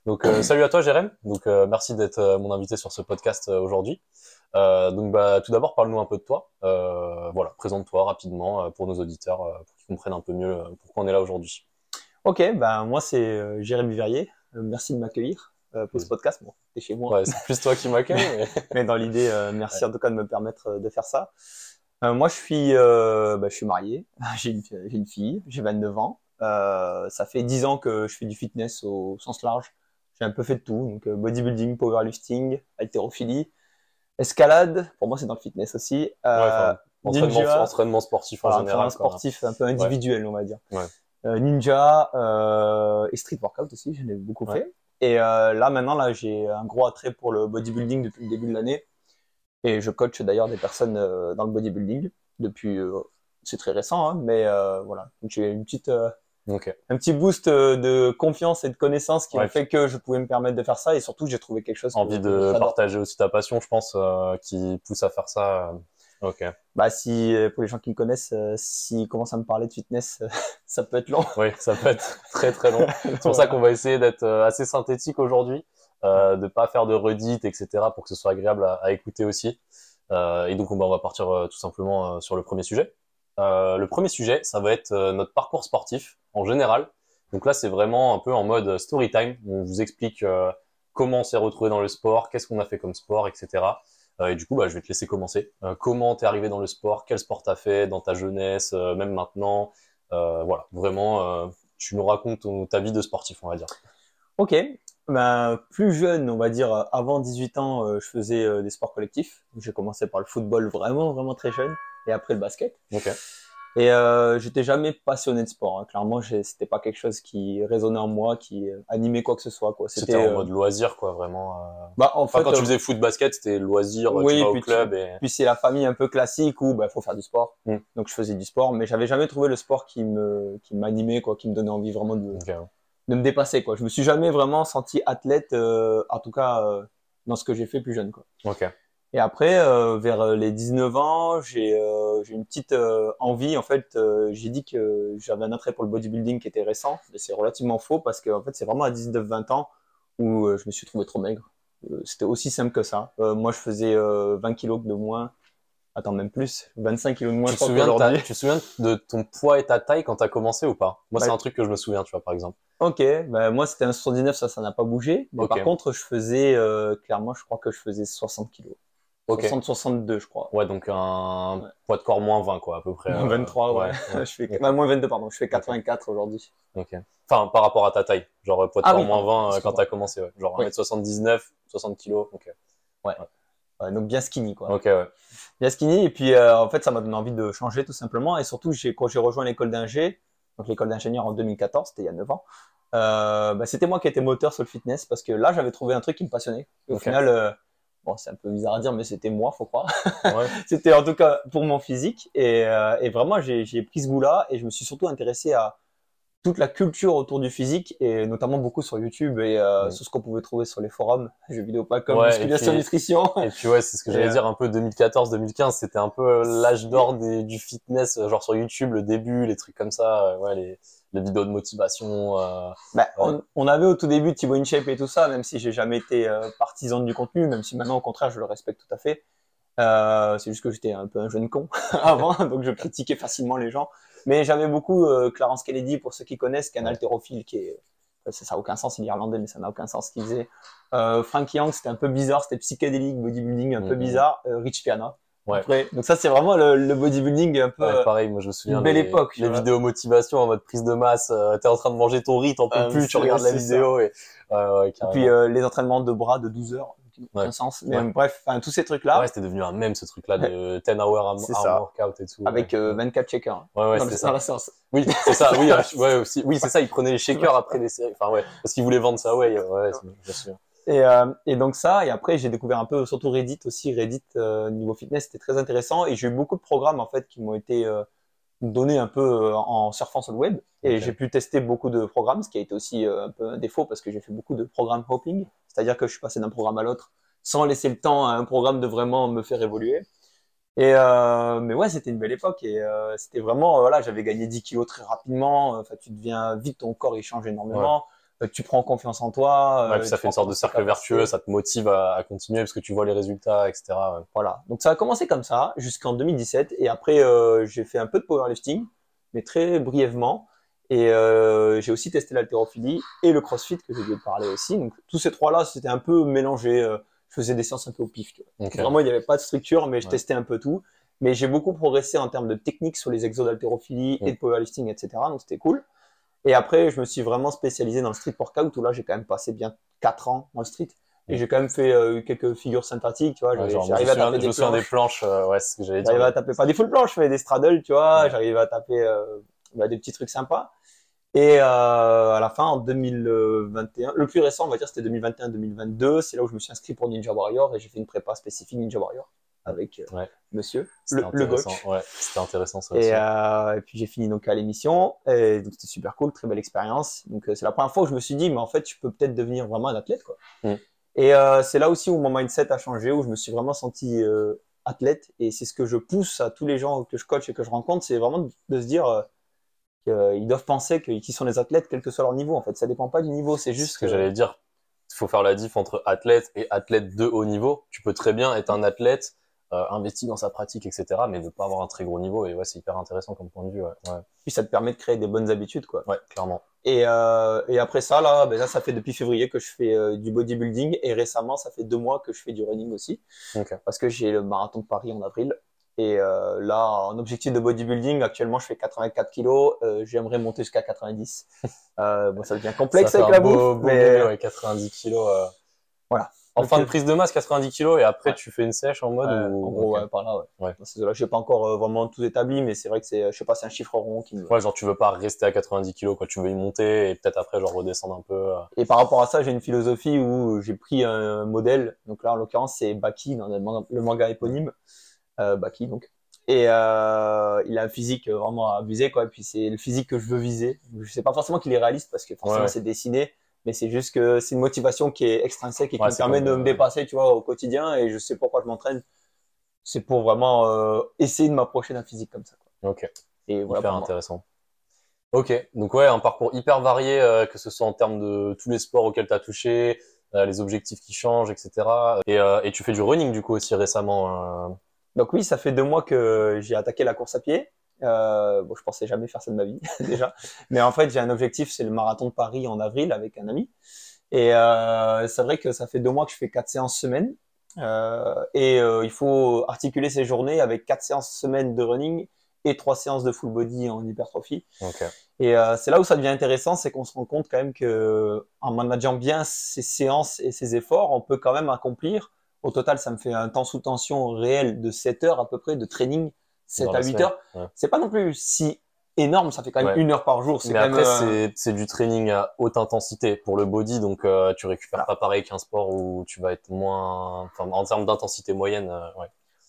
Donc, salut à toi, Jérém. Donc, merci d'être mon invité sur ce podcast aujourd'hui. Tout d'abord, parle-nous un peu de toi. Voilà, présente-toi rapidement pour nos auditeurs, pour qu'ils comprennent un peu mieux pourquoi on est là aujourd'hui. Ok, ben moi c'est Jérémy Verrier. Merci de m'accueillir pour ce Oui. podcast. Bon, c'est chez moi, Ouais, c'est plus toi qui m'accueille, mais, mais mais dans l'idée, ouais. merci en tout cas de me permettre de faire ça. Moi je suis marié, j'ai une fille, j'ai 29 ans. Ça fait 10 ans que je fais du fitness au sens large. J'ai un peu fait de tout, donc bodybuilding, powerlifting, haltérophilie, escalade. Pour moi c'est dans le fitness aussi. Ouais, enfin, Ninja, entraînement sportif en voilà, entraînement général, quoi. sportif un peu Ouais, individuel on va dire. ouais, Ninja et street workout aussi, j'en ai beaucoup ouais. fait. Et là maintenant là j'ai un gros attrait pour le bodybuilding depuis le début de l'année et je coach d'ailleurs des personnes dans le bodybuilding depuis c'est très récent hein, mais voilà. Donc j'ai une petite Ok. un petit boost de confiance et de connaissances qui ont Ouais, fait que je pouvais me permettre de faire ça et surtout j'ai trouvé quelque chose envie que de j'adore. partager aussi ta passion, je pense, qui pousse à faire ça. Ok. Bah si pour les gens qui me connaissent, s'ils commencent à me parler de fitness, ça peut être long. Oui, ça peut être très très long. C'est pour ça qu'on Voilà. va essayer d'être assez synthétique aujourd'hui, de pas faire de redites, etc., pour que ce soit agréable à écouter aussi. Et donc on va partir tout simplement sur le premier sujet. Le premier sujet, ça va être notre parcours sportif en général. Donc là, c'est vraiment un peu en mode story time. On vous explique comment on s'est retrouvé dans le sport, qu'est-ce qu'on a fait comme sport, etc. Et du coup, bah, je vais te laisser commencer. Comment t'es arrivé dans le sport, quel sport t'as fait dans ta jeunesse, même maintenant. Voilà, vraiment, tu nous racontes ta vie de sportif, on va dire. Ok. Ben, plus jeune, on va dire avant 18 ans, je faisais des sports collectifs. J'ai commencé par le football vraiment, vraiment très jeune, et après le basket. Ok. Et j'étais jamais passionné de sport. Hein. Clairement, c'était pas quelque chose qui résonnait en moi, qui animait quoi que ce soit. Quoi. C'était C'était, en mode loisir, quoi, vraiment. bah en Enfin, fait, quand tu faisais foot, basket, c'était loisir, tu oui, vas au club et. puis c'est la famille un peu classique où bah faut faire du sport. Hmm. Donc je faisais du sport, mais j'avais jamais trouvé le sport qui m'animait, quoi, qui me donnait envie vraiment Ok. de me dépasser, quoi. Je me suis jamais vraiment senti athlète, en tout cas dans ce que j'ai fait plus jeune, quoi. Ok. Et après, vers les 19 ans, j'ai une petite envie. En fait, j'ai dit que j'avais un attrait pour le bodybuilding qui était récent, mais c'est relativement faux parce que en fait, c'est vraiment à 19-20 ans où je me suis trouvé trop maigre. C'était aussi simple que ça. Moi, je faisais 20 kilos de moins. Attends, même plus. 25 kilos de moins, Tu je te crois souviens qu'aujourd'hui. tu te souviens de ton poids et ta taille quand t'as commencé ou pas? Moi, c'est Bah, un truc que je me souviens, tu vois, par exemple. ok, bah, moi, c'était un 79, ça n'a pas bougé. Mais Ok. par contre, je faisais, clairement, je crois que je faisais 60 kilos. Ok. 60-62, je crois. Ouais, donc un Ouais. poids de corps moins 20, quoi, à peu près. Moins 23, ouais. Ouais, ouais. Je fais, Ok. moins 22, pardon. Je fais Ok. 84 aujourd'hui. Ok. Enfin, par rapport à ta taille. Genre, poids de Ah corps oui, moins pardon. 20 quand Excuse-moi. t'as commencé, ouais. Genre Oui. 1m79, 60 kilos. Ok. Ouais. Ouais. Donc bien skinny, quoi. Ok, ouais. Bien skinny. Et puis, en fait, ça m'a donné envie de changer, tout simplement. Et surtout, quand j'ai rejoint l'école d'ingé, donc l'école d'ingénieur en 2014, c'était il y a 9 ans, bah, c'était moi qui étais moteur sur le fitness parce que là, j'avais trouvé un truc qui me passionnait. Et au Ok. final, bon, c'est un peu bizarre à dire, mais c'était moi, faut croire. Ouais. C'était en tout cas pour mon physique. Et vraiment, j'ai pris ce goût-là et je me suis surtout intéressé à toute la culture autour du physique et notamment beaucoup sur YouTube et Mm. sur ce qu'on pouvait trouver sur les forums, jeuxvideo.com, Ouais, musculation, nutrition. et puis ouais, c'est ce que Et j'allais dire, un peu 2014-2015, c'était un peu l'âge yeah. d'or du fitness, genre sur YouTube, le début, les trucs comme ça, ouais, les vidéos de motivation, Bah, ouais. on avait au tout début Thibaut InShape et tout ça, même si j'ai jamais été partisan du contenu, même si maintenant au contraire je le respecte tout à fait. C'est juste que j'étais un peu un jeune con avant, donc je critiquais facilement les gens. Mais j'avais beaucoup Clarence Kennedy, pour ceux qui connaissent, qui est un Ouais. haltérophile qui est ça n'a aucun sens, il est irlandais, mais ça n'a aucun sens ce qu'il faisait. Frank Young, c'était un peu bizarre, c'était psychédélique, bodybuilding un peu Mm, bizarre. Rich Piana, ouais. après. Donc ça, c'est vraiment le bodybuilding un peu Ouais, pareil, moi je me une souviens belle époque, tu les vois. vidéos motivation en mode prise de masse, t'es en train de manger ton riz, t'en peux plus, tu regardes la C'est ça. vidéo et ouais, ouais, Et puis carrément. les entraînements de bras de 12 heures, qui n'ont Ouais. aucun sens. Mais Ouais. bref, enfin, tous ces Ouais, trucs-là, c'était devenu un mème ce truc-là de 10 hour c'est arm ça. workout et tout. Ouais, Avec ouais. 24 checkers Ouais, ouais, c'était dans la ça. séance. Oui, c'est ça. Oui, ouais, aussi. Oui, c'est ça. Ils prenaient les shakers après les séries. Enfin, ouais, parce qu'ils voulaient vendre ça. Ouais, ouais, je me souviens. Et donc ça, et après j'ai découvert un peu, surtout Reddit aussi. Reddit niveau fitness, c'était très intéressant. Et j'ai eu beaucoup de programmes en fait qui m'ont été donnés un peu en surfant sur le web. Et j'ai Ok. pu tester beaucoup de programmes, ce qui a été aussi un peu un défaut parce que j'ai fait beaucoup de programmes hopping, c'est-à-dire que je suis passé d'un programme à l'autre sans laisser le temps à un programme de vraiment me faire évoluer. Et mais ouais, c'était une belle époque et c'était vraiment voilà, j'avais gagné 10 kilos très rapidement. Enfin, tu deviens vite, ton corps il change Ouais. énormément. tu prends confiance en toi. Ouais, puis ça fait une sorte de cercle vertueux, ça te motive à continuer parce que tu vois les résultats, etc. Voilà. Donc ça a commencé comme ça jusqu'en 2017 et après j'ai fait un peu de powerlifting, mais très brièvement. Et j'ai aussi testé l'haltérophilie et le crossfit que j'ai oublié de parler aussi. Donc tous ces trois-là, c'était un peu mélangé. Je faisais des séances un peu au pif. Tu vois. Okay. Vraiment, il n'y avait pas de structure, mais je testais un peu tout. Mais j'ai beaucoup progressé en termes de technique sur les exos d'haltérophilie et de powerlifting, etc. Donc c'était cool. Et après, je me suis vraiment spécialisé dans le street workout où là, j'ai quand même passé bien 4 ans dans le street. Et j'ai quand même fait quelques figures sympathiques, tu vois. J'arrivais à taper des planches. Je me souviens des planches, ouais, c'est ce que j'allais dire. J'arrivais à taper pas des full planches, mais des straddles, tu vois. J'arrivais à taper des petits trucs sympas. Et à la fin, en 2021, le plus récent, on va dire, c'était 2021-2022. C'est là où je me suis inscrit pour Ninja Warrior et j'ai fait une prépa spécifique Ninja Warrior avec monsieur, le coach. Ouais, c'était intéressant ça aussi. Et puis j'ai fini donc à l'émission et donc c'était super cool, très belle expérience. Donc c'est la première fois où je me suis dit, mais en fait, je peux peut-être devenir vraiment un athlète, quoi. Et c'est là aussi où mon mindset a changé, où je me suis vraiment senti athlète. Et c'est ce que je pousse à tous les gens que je coach et que je rencontre, c'est vraiment de se dire qu'ils doivent penser qu'ils sont des athlètes, quel que soit leur niveau. En fait, ça dépend pas du niveau, c'est juste ce que j'allais dire. Il faut faire la diff entre athlète et athlète de haut niveau. Tu peux très bien être un athlète investi dans sa pratique, etc., mais ne pas avoir un très gros niveau. Et ouais, c'est hyper intéressant comme point de vue. Ouais. Puis ça te permet de créer des bonnes habitudes, quoi. Ouais, clairement. Et après ça, là, ben là, ça fait depuis février que je fais du bodybuilding et récemment, ça fait 2 mois que je fais du running aussi, parce que j'ai le marathon de Paris en avril. Et là, en objectif de bodybuilding, actuellement, je fais 84 kilos. J'aimerais monter jusqu'à 90. Bon, ça devient complexe ça avec la bouffe, mais ouais, 90 kilos. Voilà. En fin de prise de masse, 90 kilos, et après tu fais une sèche en mode ou... En gros, par là, ouais. Là, je n'ai pas encore vraiment tout établi, mais c'est vrai que c'est, je sais pas, c'est un chiffre rond qui me... Ouais, genre tu veux pas rester à 90 kilos, quoi. Tu veux y monter et peut-être après, genre redescendre un peu. Et par rapport à ça, j'ai une philosophie où j'ai pris un modèle. Donc là, en l'occurrence, c'est Baki, dans le manga éponyme. Baki, donc. Et il a un physique vraiment abusé, quoi. Et puis c'est le physique que je veux viser. Je sais pas forcément qu'il est réaliste parce que forcément c'est dessiné, mais c'est juste que c'est une motivation qui est extrinsèque et qui me permet de me dépasser, tu vois, au quotidien. Et je sais pourquoi je m'entraîne. C'est pour vraiment essayer de m'approcher d'un physique comme ça, quoi. Ok. Et voilà. Hyper intéressant. Ok. Donc ouais, un parcours hyper varié, que ce soit en termes de tous les sports auxquels tu as touché, les objectifs qui changent, etc. Et tu fais du running du coup aussi récemment. Donc oui, ça fait 2 mois que j'ai attaqué la course à pied. Bon, je pensais jamais faire ça de ma vie déjà, mais en fait j'ai un objectif, c'est le marathon de Paris en avril avec un ami. Et c'est vrai que ça fait 2 mois que je fais 4 séances semaine. Il faut articuler ces journées avec 4 séances semaine de running et 3 séances de full body en hypertrophie. Okay. Et c'est là où ça devient intéressant, c'est qu'on se rend compte quand même que en manageant bien ces séances et ces efforts, on peut quand même accomplir. Au total, ça me fait un temps sous tension réel de 7 heures à peu près de training, 7 à 8 heures. Ouais. C'est pas non plus si énorme, ça fait quand même 1 heure par jour. Mais après, c'est du training à haute intensité pour le body, donc tu récupères pas pareil qu'un sport où tu vas être moins, enfin, en termes d'intensité moyenne,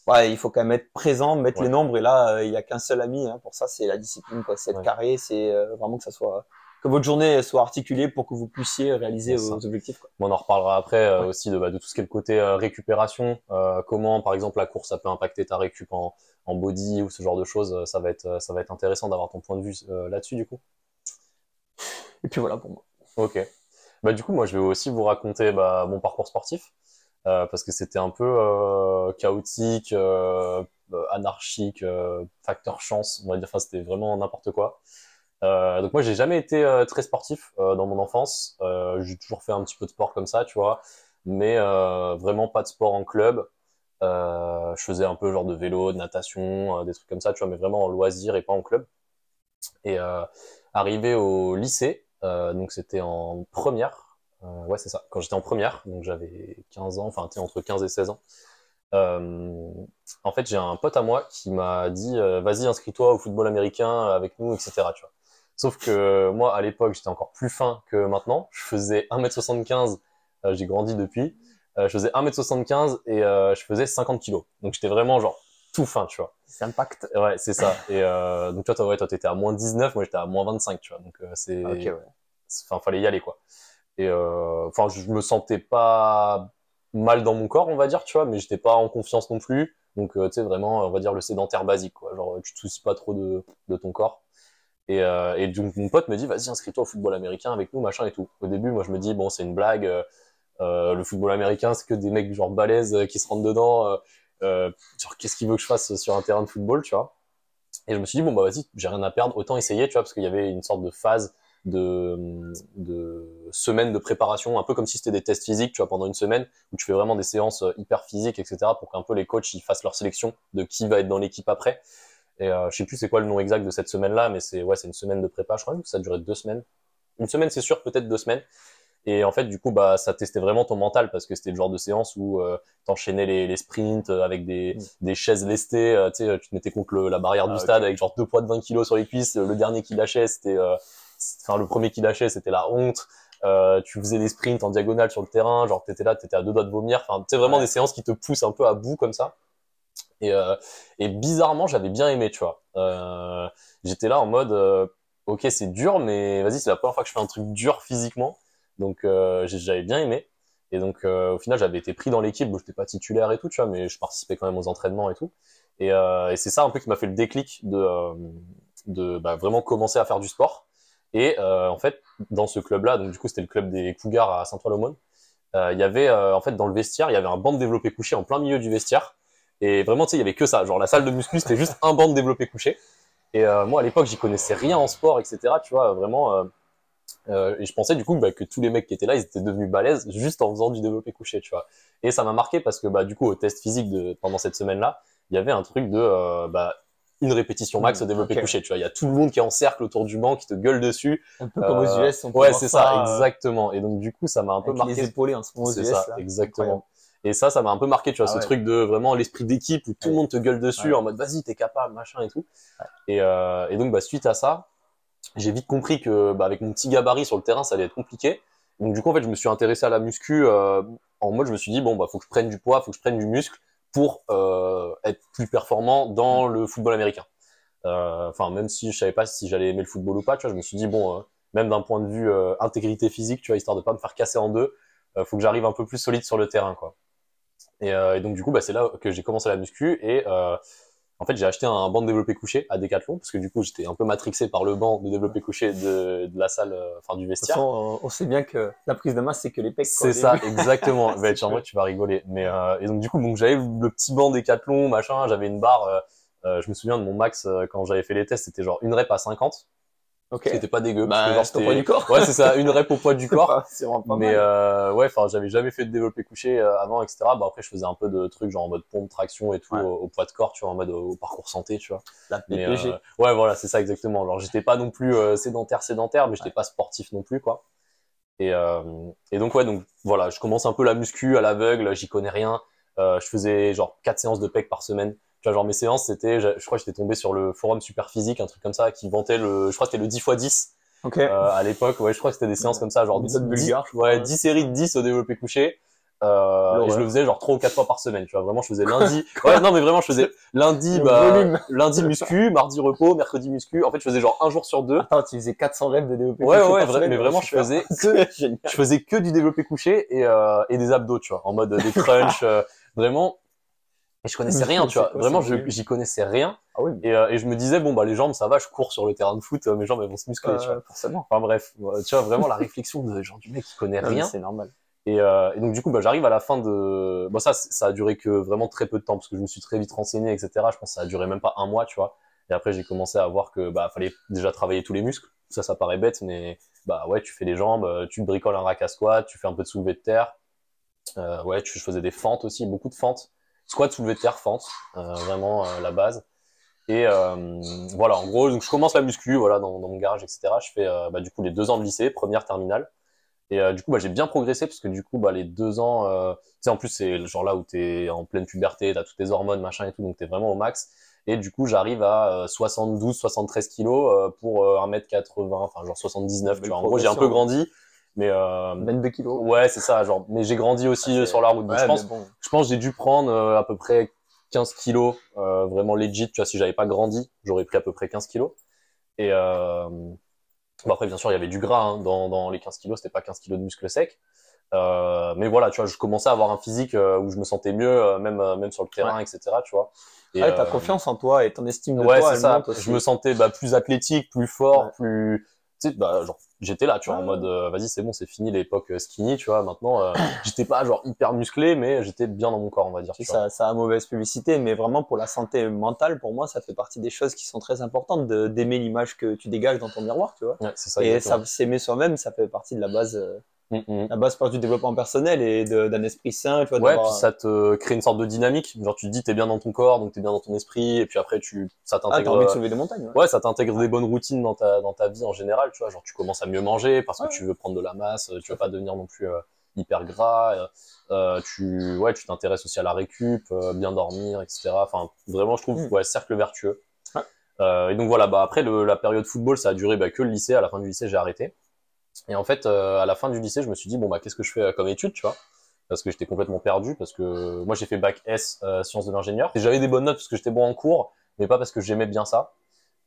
Ouais, il faut quand même être présent, mettre les nombres, et là, il y a qu'un seul ami, hein, pour ça, c'est la discipline, quoi. C'est être carré, c'est vraiment que ça soit, que votre journée soit articulée pour que vous puissiez réaliser vos objectifs, quoi. Bon, on en reparlera après aussi de tout ce qui est le côté récupération, comment, par exemple, la course, ça peut impacter ta récup en body ou ce genre de choses. Ça va être intéressant d'avoir ton point de vue là-dessus, du coup. Et puis voilà pour moi. Ok. Bah, du coup, moi, je vais aussi vous raconter mon parcours sportif. Parce que c'était un peu chaotique, anarchique, facteur chance, on va dire. Enfin, c'était vraiment n'importe quoi. Donc moi, j'ai jamais été très sportif dans mon enfance. J'ai toujours fait un petit peu de sport comme ça, tu vois, mais vraiment pas de sport en club. Je faisais un peu genre de vélo, de natation, des trucs comme ça, tu vois, mais vraiment en loisir et pas en club. Et arrivé au lycée, donc c'était en première. Ouais, c'est ça. Quand j'étais en première, donc j'avais 15 ans, enfin, entre 15 et 16 ans. En fait, j'ai un pote à moi qui m'a dit vas-y, inscris-toi au football américain avec nous, etc. Tu vois. Sauf que moi, à l'époque, j'étais encore plus fin que maintenant. Je faisais 1m75, j'ai grandi depuis. Je faisais 1m75 et je faisais 50 kilos. Donc j'étais vraiment genre tout fin, tu vois. C'est impact. Ouais, c'est ça. Et donc toi, t'étais à moins 19, moi j'étais à moins 25, tu vois. Donc enfin, fallait y aller, quoi. Et enfin, je me sentais pas mal dans mon corps, on va dire, tu vois, mais j'étais pas en confiance non plus. Donc, tu sais, vraiment, on va dire le sédentaire basique, quoi. Genre, tu te soucies pas trop de ton corps. Et donc mon pote me dit, vas-y, inscris-toi au football américain avec nous, machin et tout. Au début, moi je me dis, bon, c'est une blague. Le football américain, c'est que des mecs genre balèzes qui se rentrent dedans. Genre, qu'est-ce qu'il veut que je fasse sur un terrain de football, tu vois? Et je me suis dit, bon, bah vas-y, j'ai rien à perdre, autant essayer, tu vois, parce qu'il y avait une sorte de phase de semaine de préparation, un peu comme si c'était des tests physiques, tu vois, pendant une semaine, où tu fais vraiment des séances hyper physiques, etc., pour qu'un peu les coachs ils fassent leur sélection de qui va être dans l'équipe après. Et je sais plus c'est quoi le nom exact de cette semaine-là, mais c'est une semaine de prépa, je crois que ça durait 2 semaines. Une semaine, c'est sûr, peut-être 2 semaines. Et en fait, du coup, bah, ça testait vraiment ton mental parce que c'était le genre de séance où t'enchaînais les sprints avec des chaises lestées. Tu sais, tu te mettais contre la barrière du stade avec genre 2 poids de 20 kilos sur les cuisses. Le dernier qui lâchait, enfin, le premier qui lâchait, c'était la honte. Tu faisais des sprints en diagonale sur le terrain. Genre, t'étais là, t'étais à 2 doigts de vomir. Enfin, c'est vraiment des séances qui te poussent un peu à bout comme ça. Et, euh, et bizarrement, j'avais bien aimé, tu vois. J'étais là en mode, ok, c'est dur, mais vas-y, c'est la première fois que je fais un truc dur physiquement. Donc, j'avais bien aimé. Et donc, au final, j'avais été pris dans l'équipe. Bon, j'étais pas titulaire et tout, tu vois, mais je participais quand même aux entraînements et tout. Et c'est ça un peu qui m'a fait le déclic de bah, vraiment commencer à faire du sport. Et en fait, dans ce club-là, donc du coup, c'était le club des Cougars à Saint-Ouen-l'Aumône. Il y avait en fait dans le vestiaire, il y avait un banc de développé couché en plein milieu du vestiaire. Et vraiment, tu sais, il y avait que ça. Genre la salle de muscu, c'était juste un banc de développé couché. Et moi, à l'époque, j'y connaissais rien en sport, etc. Tu vois, vraiment. Et je pensais du coup bah, que tous les mecs qui étaient là, ils étaient devenus balèzes juste en faisant du développé couché, tu vois. Et ça m'a marqué parce que bah du coup au test physique pendant cette semaine-là, il y avait un truc de bah, une répétition max au développé couché, tu vois. Il y a tout le monde qui est en cercle autour du banc, qui te gueule dessus. Un peu comme aux US, on peut Ouais, voir c'est ça, ça, exactement. Et donc du coup, ça m'a un peu avec marqué. les épaulés en ce moment aux C'est US, ça, là. exactement. Incroyable. Et ça m'a un peu marqué, tu vois, Ah ce ouais. truc de vraiment l'esprit d'équipe où tout le Ouais. monde te gueule dessus Ouais. en mode vas-y, t'es capable, machin et tout. Ouais. Et donc bah suite à ça, j'ai vite compris que bah, avec mon petit gabarit sur le terrain, ça allait être compliqué. Donc du coup, en fait, je me suis intéressé à la muscu en mode, je me suis dit bon bah faut que je prenne du poids, faut que je prenne du muscle pour être plus performant dans le football américain. Enfin, même si je savais pas si j'allais aimer le football ou pas, tu vois, je me suis dit bon, même d'un point de vue intégrité physique, tu vois, histoire de pas me faire casser en deux, faut que j'arrive un peu plus solide sur le terrain, quoi. Et donc du coup, bah, c'est là que j'ai commencé la muscu et en fait, j'ai acheté un banc de développé couché à Decathlon parce que du coup, j'étais un peu matrixé par le banc de développé couché de la salle, enfin du De toute vestiaire. façon, on sait bien que la prise de masse, c'est que les pecs, quoi, C'est au ça, début. exactement. Bah, C'est en vrai, que- tu vas rigoler. Mais et donc du coup, donc j'avais le petit banc Decathlon, machin, j'avais une barre. Je me souviens de mon max quand j'avais fait les tests, c'était genre une rep à 50. Ok. Ce qui était pas dégueu parce que Bah, genre c'est au poids c'était du corps. ouais c'est ça, une rep au poids du corps. C'est vraiment pas Mais mal. ouais, enfin j'avais jamais fait de développé couché avant, etc. Bah après je faisais un peu de trucs genre en mode pompe traction et tout Ouais. au poids de corps, tu vois, en mode au parcours santé, tu vois. La Mais PPG. ouais, voilà, c'est ça exactement. Genre j'étais pas non plus sédentaire, mais j'étais Ouais. pas sportif non plus, quoi. Et donc ouais, donc voilà, je commence un peu la muscu à l'aveugle, j'y connais rien. Je faisais genre 4 séances de pec par semaine. Tu vois, genre mes séances, c'était, je crois que j'étais tombé sur le forum super physique, un truc comme ça, qui vantait je crois que c'était le 10x10 Ok. à l'époque. Ouais, je crois que c'était des séances comme ça, genre Méthode 10, bulgare, je ouais, crois. 10 séries de 10 au développé couché. Et je le L'horreur. faisais genre 3 ou 4 fois par semaine, tu vois. Vraiment, je faisais lundi. Ouais, non, mais vraiment, je faisais lundi, Le bah, volume. lundi muscu, mardi repos, mercredi muscu. En fait, je faisais genre un jour sur deux. Attends, tu faisais 400 reps de développé Ouais, couché ouais, par semaine. mais vraiment, je Super. faisais C'est génial. je faisais que du développé couché et des abdos, tu vois, en mode des crunchs, vraiment. Et je connaissais rien, Mais tu c'est vois. quoi, Vraiment, ce volume? j'y connaissais rien. Ah oui, Et je me disais, bon, bah, les jambes, ça va, je cours sur le terrain de foot, mes jambes, elles vont se muscler, tu vois. forcément. Enfin, bref, tu vois, vraiment la réflexion de genre du mec qui connaît Non, mais rien. c'est normal. Et donc, du coup, bah, j'arrive à la fin de, bon, ça a duré que vraiment très peu de temps parce que je me suis très vite renseigné, etc. Je pense que ça a duré même pas un mois, tu vois. Et après, j'ai commencé à voir que, bah, fallait déjà travailler tous les muscles. Ça paraît bête, mais, bah, ouais, tu fais les jambes, tu bricoles un rack à squat, tu fais un peu de soulevé de terre. Ouais, je faisais des fentes aussi, beaucoup de fentes. Squat, soulevé de terre, fente, vraiment la base. Et voilà, en gros, donc je commence la muscu, voilà, dans mon garage, etc. Je fais bah, du coup les 2 ans de lycée, première terminale. Et du coup, bah, j'ai bien progressé parce que du coup, bah, les 2 ans, tu sais, en plus c'est le genre là où t'es en pleine puberté, t'as toutes tes hormones, machin et tout, donc t'es vraiment au max. Et du coup, j'arrive à 72, 73 kilos pour 1m80, enfin genre 79, tu Belle vois. En gros, j'ai un peu progression, hein. grandi, mais 22 kilos. ouais, c'est ça, genre. Mais j'ai grandi aussi sur la route, donc Ouais, mais bon. je pense que j'ai dû prendre à peu près 15 kilos, vraiment legit. Tu vois, si j'avais pas grandi, j'aurais pris à peu près 15 kilos. Et bon, après, bien sûr, il y avait du gras hein, dans les 15 kilos, c'était pas 15 kilos de muscle sec. Mais voilà, tu vois, je commençais à avoir un physique où je me sentais mieux, même sur le terrain, Ouais. etc. Tu vois. Et Ouais, ta confiance en toi et ton estime de ouais, toi, c'est elle ça. monte aussi. Je me sentais plus athlétique, plus Ouais. fort, plus, tu sais, genre j'étais là, tu vois, en Ouais. mode vas-y, c'est bon, c'est fini l'époque skinny, tu vois. Maintenant, j'étais pas genre hyper musclé, mais j'étais bien dans mon corps, on va dire, Tu sais, tu vois. ça a mauvaise publicité, mais vraiment pour la santé mentale, pour moi, ça fait partie des choses qui sont très importantes d'aimer l'image que tu dégages dans ton miroir, tu vois. Ouais, c'est ça, Et ça, exactement. s'aimer soi-même, ça fait partie de Mm, mm. la base pour du développement personnel et d'un esprit sain, tu vois, Ouais, puis d'avoir, ça te crée une sorte de dynamique. Genre, tu te dis, t'es bien dans ton corps, donc t'es bien dans ton esprit, et puis après, ça ah, t'as t'intègre, envie de soulever des montagnes, ouais. ouais, ça t'intègre des bonnes routines dans ta vie en général, tu vois. Genre, tu commences à mieux manger parce que Ouais, tu veux prendre de la masse, tu tout à veux pas fait. devenir non plus hyper gras. Ouais, tu t'intéresses aussi à la récup, bien dormir, etc. Enfin, vraiment, je trouve, Hmm. ouais, cercle vertueux. Ouais. Et donc voilà, après la période football, ça a duré que le lycée. À la fin du lycée, j'ai arrêté. Et en fait, à la fin du lycée, je me suis dit, bon, bah, qu'est-ce que je fais comme étude, tu vois? Parce que j'étais complètement perdu, parce que moi, j'ai fait bac S, sciences de l'ingénieur. Et j'avais des bonnes notes parce que j'étais bon en cours, mais pas parce que j'aimais bien ça.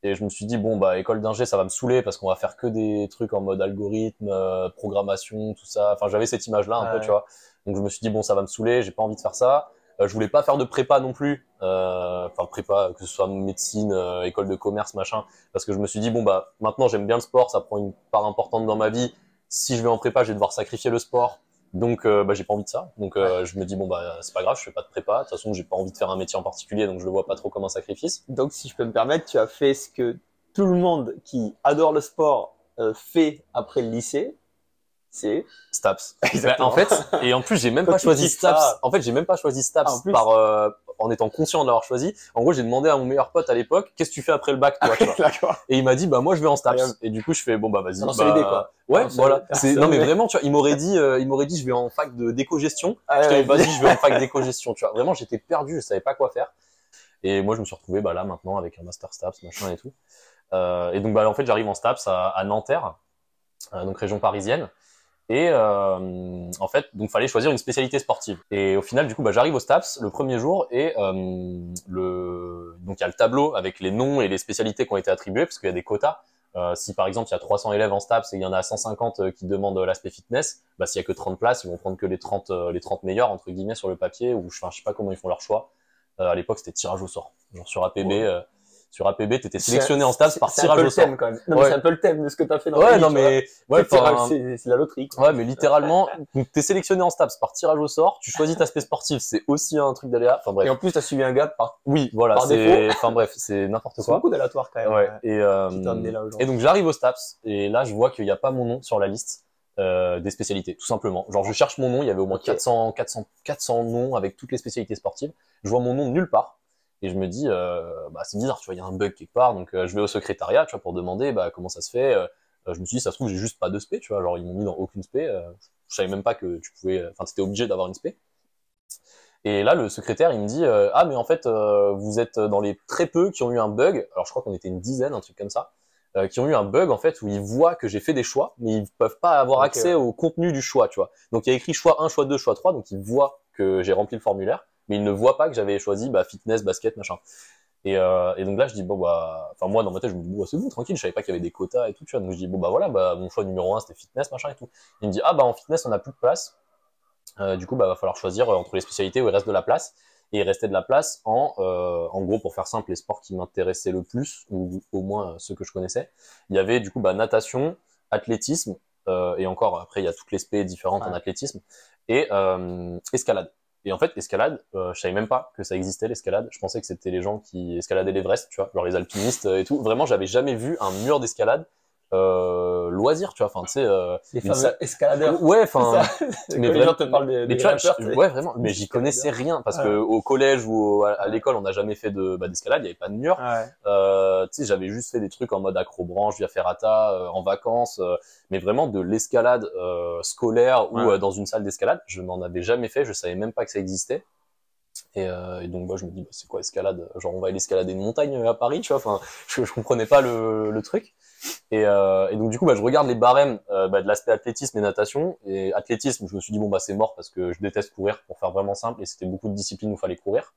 Et je me suis dit, bon, bah, école d'ingé, ça va me saouler parce qu'on va faire que des trucs en mode algorithme, programmation, tout ça. Enfin, j'avais cette image-là un peu, tu Ouais. vois. Donc, je me suis dit, bon, ça va me saouler, j'ai pas envie de faire ça. Je voulais pas faire de prépa non plus. Enfin, prépa, que ce soit médecine, école de commerce, machin. Parce que je me suis dit, bon, bah, maintenant, j'aime bien le sport, ça prend une part importante dans ma vie. Si je vais en prépa, je vais devoir sacrifier le sport. Donc, bah, j'ai pas envie de ça. Donc, Ouais. je me dis, bon, bah, c'est pas grave, je fais pas de prépa. De toute façon, j'ai pas envie de faire un métier en particulier, donc je le vois pas trop comme un sacrifice. Donc, si je peux me permettre, tu as fait ce que tout le monde qui adore le sport fait après le lycée, c'est Staps. Bah, en exactement. fait, et en plus, j'ai même Quand pas tu choisi kiffes Staps. ça, En fait, j'ai même pas choisi ah, en Staps plus, en étant conscient de l'avoir choisi. En gros, j'ai demandé à mon meilleur pote à l'époque, qu'est-ce que tu fais après le bac, toi, tu vois. d'accord. Et il m'a dit, bah, moi, je vais en Incroyable. Staps. Et du coup, je fais, bon, bah, T'as vas-y, lancé l'idée, bah, quoi. ouais, voilà. Non, Personne, mais mais... vraiment, tu vois, il m'aurait dit, je vais en fac de d'éco-gestion. Ah, Je ouais, t'avais pas vas-y. dit, je vais en fac d'éco-gestion, tu vois. Vraiment, j'étais perdu, je savais pas quoi faire. Et moi, je me suis retrouvé, bah, là, maintenant, avec un master Staps, machin et tout. Et donc, bah, en fait, j'arrive en Staps à Nanterre, donc région parisienne. Et en fait, donc fallait choisir une spécialité sportive. Et au final, du coup, bah, j'arrive au STAPS le premier jour et donc il y a le tableau avec les noms et les spécialités qui ont été attribuées parce qu'il y a des quotas. Si par exemple il y a 300 élèves en STAPS et il y en a 150 qui demandent l'aspect fitness, bah s'il y a que 30 places, ils vont prendre que les 30 meilleurs entre guillemets sur le papier ou enfin, je sais pas comment ils font leur choix. À l'époque, c'était tirage au sort. Genre sur APB, t'étais sélectionné en STAPS par C'est un peu tirage au le thème, sort. quand même. Non, mais Ouais. c'est un peu le thème de ce que t'as fait dans ta Ouais, vie, non tu vois. mais ouais, enfin C'est la loterie, quoi. ouais, mais littéralement, donc t'es sélectionné en STAPS par tirage au sort, tu choisis ta spé sportive, c'est aussi un truc d'aléa. Enfin Et bref. en plus, t'as suivi un gars Oui, voilà, par défaut. enfin bref, c'est n'importe C'est quoi. beaucoup d'aléatoires, quand même, Ouais. qui t'a amené là Et aujourd'hui. donc j'arrive au STAPS et là je vois qu'il n'y a pas mon nom sur la liste des spécialités, tout simplement. Genre je cherche mon nom, il y avait au moins Ok. 400 noms avec toutes les spécialités sportives. Je vois mon nom nulle part et je me dis bah c'est bizarre, tu vois, il y a un bug quelque part. Donc je vais au secrétariat, tu vois, pour demander bah comment ça se fait. Je me suis dit ça se trouve j'ai juste pas de spé, tu vois, genre ils m'ont mis dans aucune spé. Je savais même pas que tu pouvais, enfin t'étais obligé d'avoir une spé. Et là, le secrétaire, il me dit ah mais en fait vous êtes dans les très peu qui ont eu un bug. Alors je crois qu'on était une dizaine, un truc comme ça, qui ont eu un bug en fait où ils voient que j'ai fait des choix, mais ils peuvent pas avoir Ok, accès ouais. au contenu du choix, tu vois. Donc il y a écrit choix 1, choix 2, choix 3, donc ils voient que j'ai rempli le formulaire, mais ils ne voient pas que j'avais choisi bah, fitness, basket, machin. Et donc là, je dis bon bah, enfin moi dans ma tête, je me dis bon, c'est bon, tranquille, je savais pas qu'il y avait des quotas et tout, tu vois. Donc je dis bon bah voilà, bah mon choix numéro 1 c'était fitness, machin et tout. Il me dit ah bah en fitness on a plus de place. Du coup, bah, va falloir choisir entre les spécialités où il reste de la place. Et il restait de la place en gros, pour faire simple, les sports qui m'intéressaient le plus, ou au moins ceux que je connaissais. Il y avait du coup bah, natation, athlétisme, et encore, après, il y a toutes les spé différentes en Ouais. athlétisme, et escalade. Et en fait, escalade, je savais même pas que ça existait, l'escalade. Je pensais que c'était les gens qui escaladaient l'Everest, tu vois, genre les alpinistes et tout. Vraiment, j'avais jamais vu un mur d'escalade loisir, tu vois, enfin, tu sais, Les une fameux salle... escaladeurs. Ouais, C'est enfin, ça. mais Quand les gens vraiment, te parlent mais des tu vois, grimpeurs, c'est ouais, vraiment, mais des j'y connaissais escaladeurs. rien parce que Ouais. au collège ou à Ouais. l'école, on n'a jamais fait d'escalade, il y avait pas de mur. Ouais. Tu sais, j'avais juste fait des trucs en mode acrobranche, via ferrata, en vacances, mais vraiment de l'escalade scolaire ou Ouais. dans une salle d'escalade, je n'en avais jamais fait, je savais même pas que ça existait. Et donc moi je me dis bah, c'est quoi escalade? Genre on va aller escalader une montagne à Paris, tu vois? Enfin, je comprenais pas le truc. Et donc du coup, bah, je regarde les barèmes bah, de l'aspect athlétisme et natation. Et athlétisme, je me suis dit bon bah c'est mort parce que je déteste courir pour faire vraiment simple et c'était beaucoup de disciplines où il fallait courir.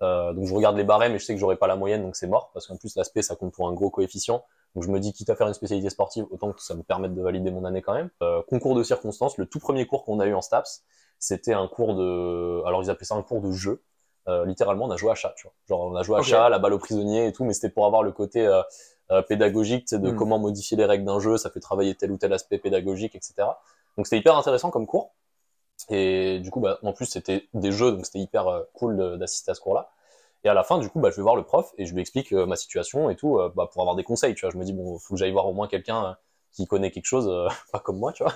Donc je regarde les barèmes et je sais que j'aurai pas la moyenne, donc c'est mort, parce qu'en plus l'aspect ça compte pour un gros coefficient. Donc je me dis, quitte à faire une spécialité sportive, autant que ça me permette de valider mon année quand même. Concours de circonstances, le tout premier cours qu'on a eu en STAPS, c'était un cours de... Alors ils appelaient ça un cours de jeu. Littéralement, on a joué à chat, tu vois. Genre, on a joué à chat, la balle aux prisonniers et tout, mais c'était pour avoir le côté pédagogique, de comment modifier les règles d'un jeu, ça fait travailler tel ou tel aspect pédagogique, etc. Donc c'était hyper intéressant comme cours. Et du coup, bah, en plus, c'était des jeux, donc c'était hyper cool d'assister à ce cours-là. Et à la fin, du coup, bah, je vais voir le prof et je lui explique ma situation et tout, bah, pour avoir des conseils, tu vois. Je me dis, bon, faut que j'aille voir au moins quelqu'un qui connaît quelque chose, pas comme moi, tu vois.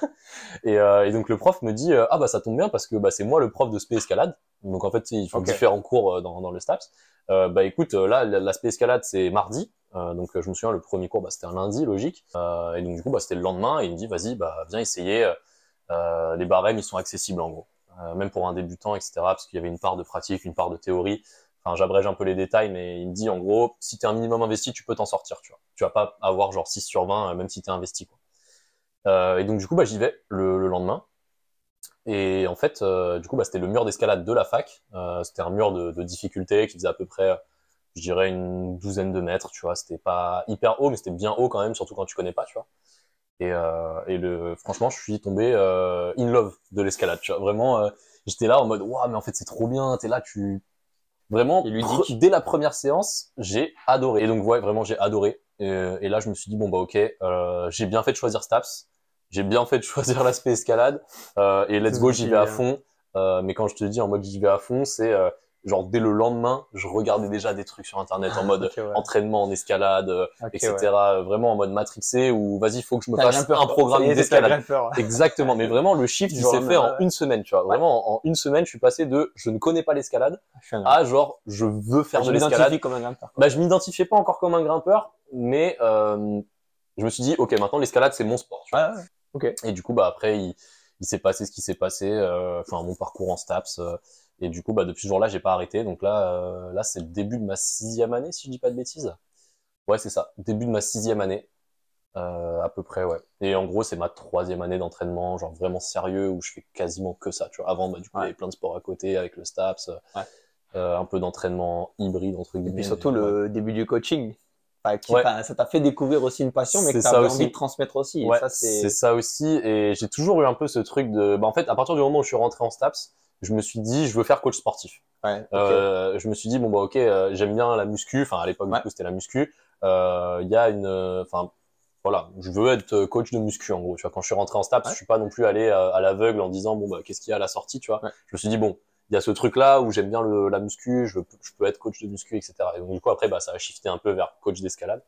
Et donc le prof me dit, ah bah ça tombe bien parce que bah, c'est moi le prof de spé escalade. Donc en fait, ils font différents cours dans le STAPS. Bah écoute, là, l'aspect escalade, c'est mardi. Donc je me souviens, le premier cours, bah, c'était un lundi, logique. Et donc du coup, bah, c'était le lendemain et il me dit, vas-y, bah, viens essayer. Les barèmes, ils sont accessibles en gros. Même pour un débutant, etc. Parce qu'il y avait une part de pratique, une part de théorie. Enfin, j'abrège un peu les détails, mais il me dit, en gros, si t'es un minimum investi, tu peux t'en sortir, tu vois. Tu vas pas avoir genre 6 sur 20, même si t'es investi, quoi. Et donc, du coup, bah, j'y vais le lendemain. Et en fait, du coup, bah, c'était le mur d'escalade de la fac. C'était un mur de difficulté qui faisait à peu près, je dirais, une douzaine de mètres, tu vois. C'était pas hyper haut, mais c'était bien haut quand même, surtout quand tu connais pas, tu vois. Franchement, je suis tombé in love de l'escalade, tu vois. Vraiment, j'étais là en mode, waouh, mais en fait, c'est trop bien. T'es là, vraiment, dès la première séance, j'ai adoré. Et donc, ouais, vraiment, j'ai adoré. Et là, je me suis dit, bon, bah, ok, j'ai bien fait de choisir STAPS. J'ai bien fait de choisir l'aspect escalade. Et let's go, j'y vais à fond. Mais quand je te dis en mode j'y vais à fond, c'est genre dès le lendemain, je regardais déjà des trucs sur Internet en mode entraînement en escalade, etc. Vraiment en mode matrixé où vas-y, faut que je me fasse un programme d'escalade. Exactement. Mais vraiment, le shift, il s'est fait en une semaine, tu vois. Vraiment, en une semaine, je suis passé de je ne connais pas l'escalade à genre je veux faire de l'escalade. Comme un grimpeur. Bah, je m'identifiais pas encore comme un grimpeur, mais je me suis dit, ok, maintenant l'escalade, c'est mon sport. Tu vois. Okay. Et du coup, bah après, il s'est passé ce qui s'est passé, enfin mon parcours en STAPS. Et du coup, bah depuis ce jour-là, j'ai pas arrêté. Donc là, c'est le début de ma 6e année, si je dis pas de bêtises. Ouais, c'est ça, début de ma 6e année, à peu près, ouais. Et en gros, c'est ma 3e année d'entraînement, genre vraiment sérieux, où je fais quasiment que ça. Tu vois, avant, bah du coup, il y avait plein de sports à côté avec le STAPS, un peu d'entraînement hybride entre guillemets. Et puis surtout le début du coaching. Ça t'a fait découvrir aussi une passion, mais que t'avais envie de transmettre aussi. Ouais, c'est ça aussi. Et j'ai toujours eu un peu ce truc de, bah, en fait, à partir du moment où je suis rentré en STAPS, je me suis dit, je veux faire coach sportif. Je me suis dit, bon, bah, ok, j'aime bien la muscu. Enfin, à l'époque, du coup, c'était la muscu. Il y a enfin, voilà, je veux être coach de muscu, en gros. Tu vois, quand je suis rentré en STAPS, je suis pas non plus allé à l'aveugle en disant, bon, bah, qu'est-ce qu'il y a à la sortie, tu vois. Je me suis dit, bon, il y a ce truc-là où j'aime bien la muscu, je peux être coach de muscu, etc. Et donc, du coup, après, bah, ça a shifté un peu vers coach d'escalade.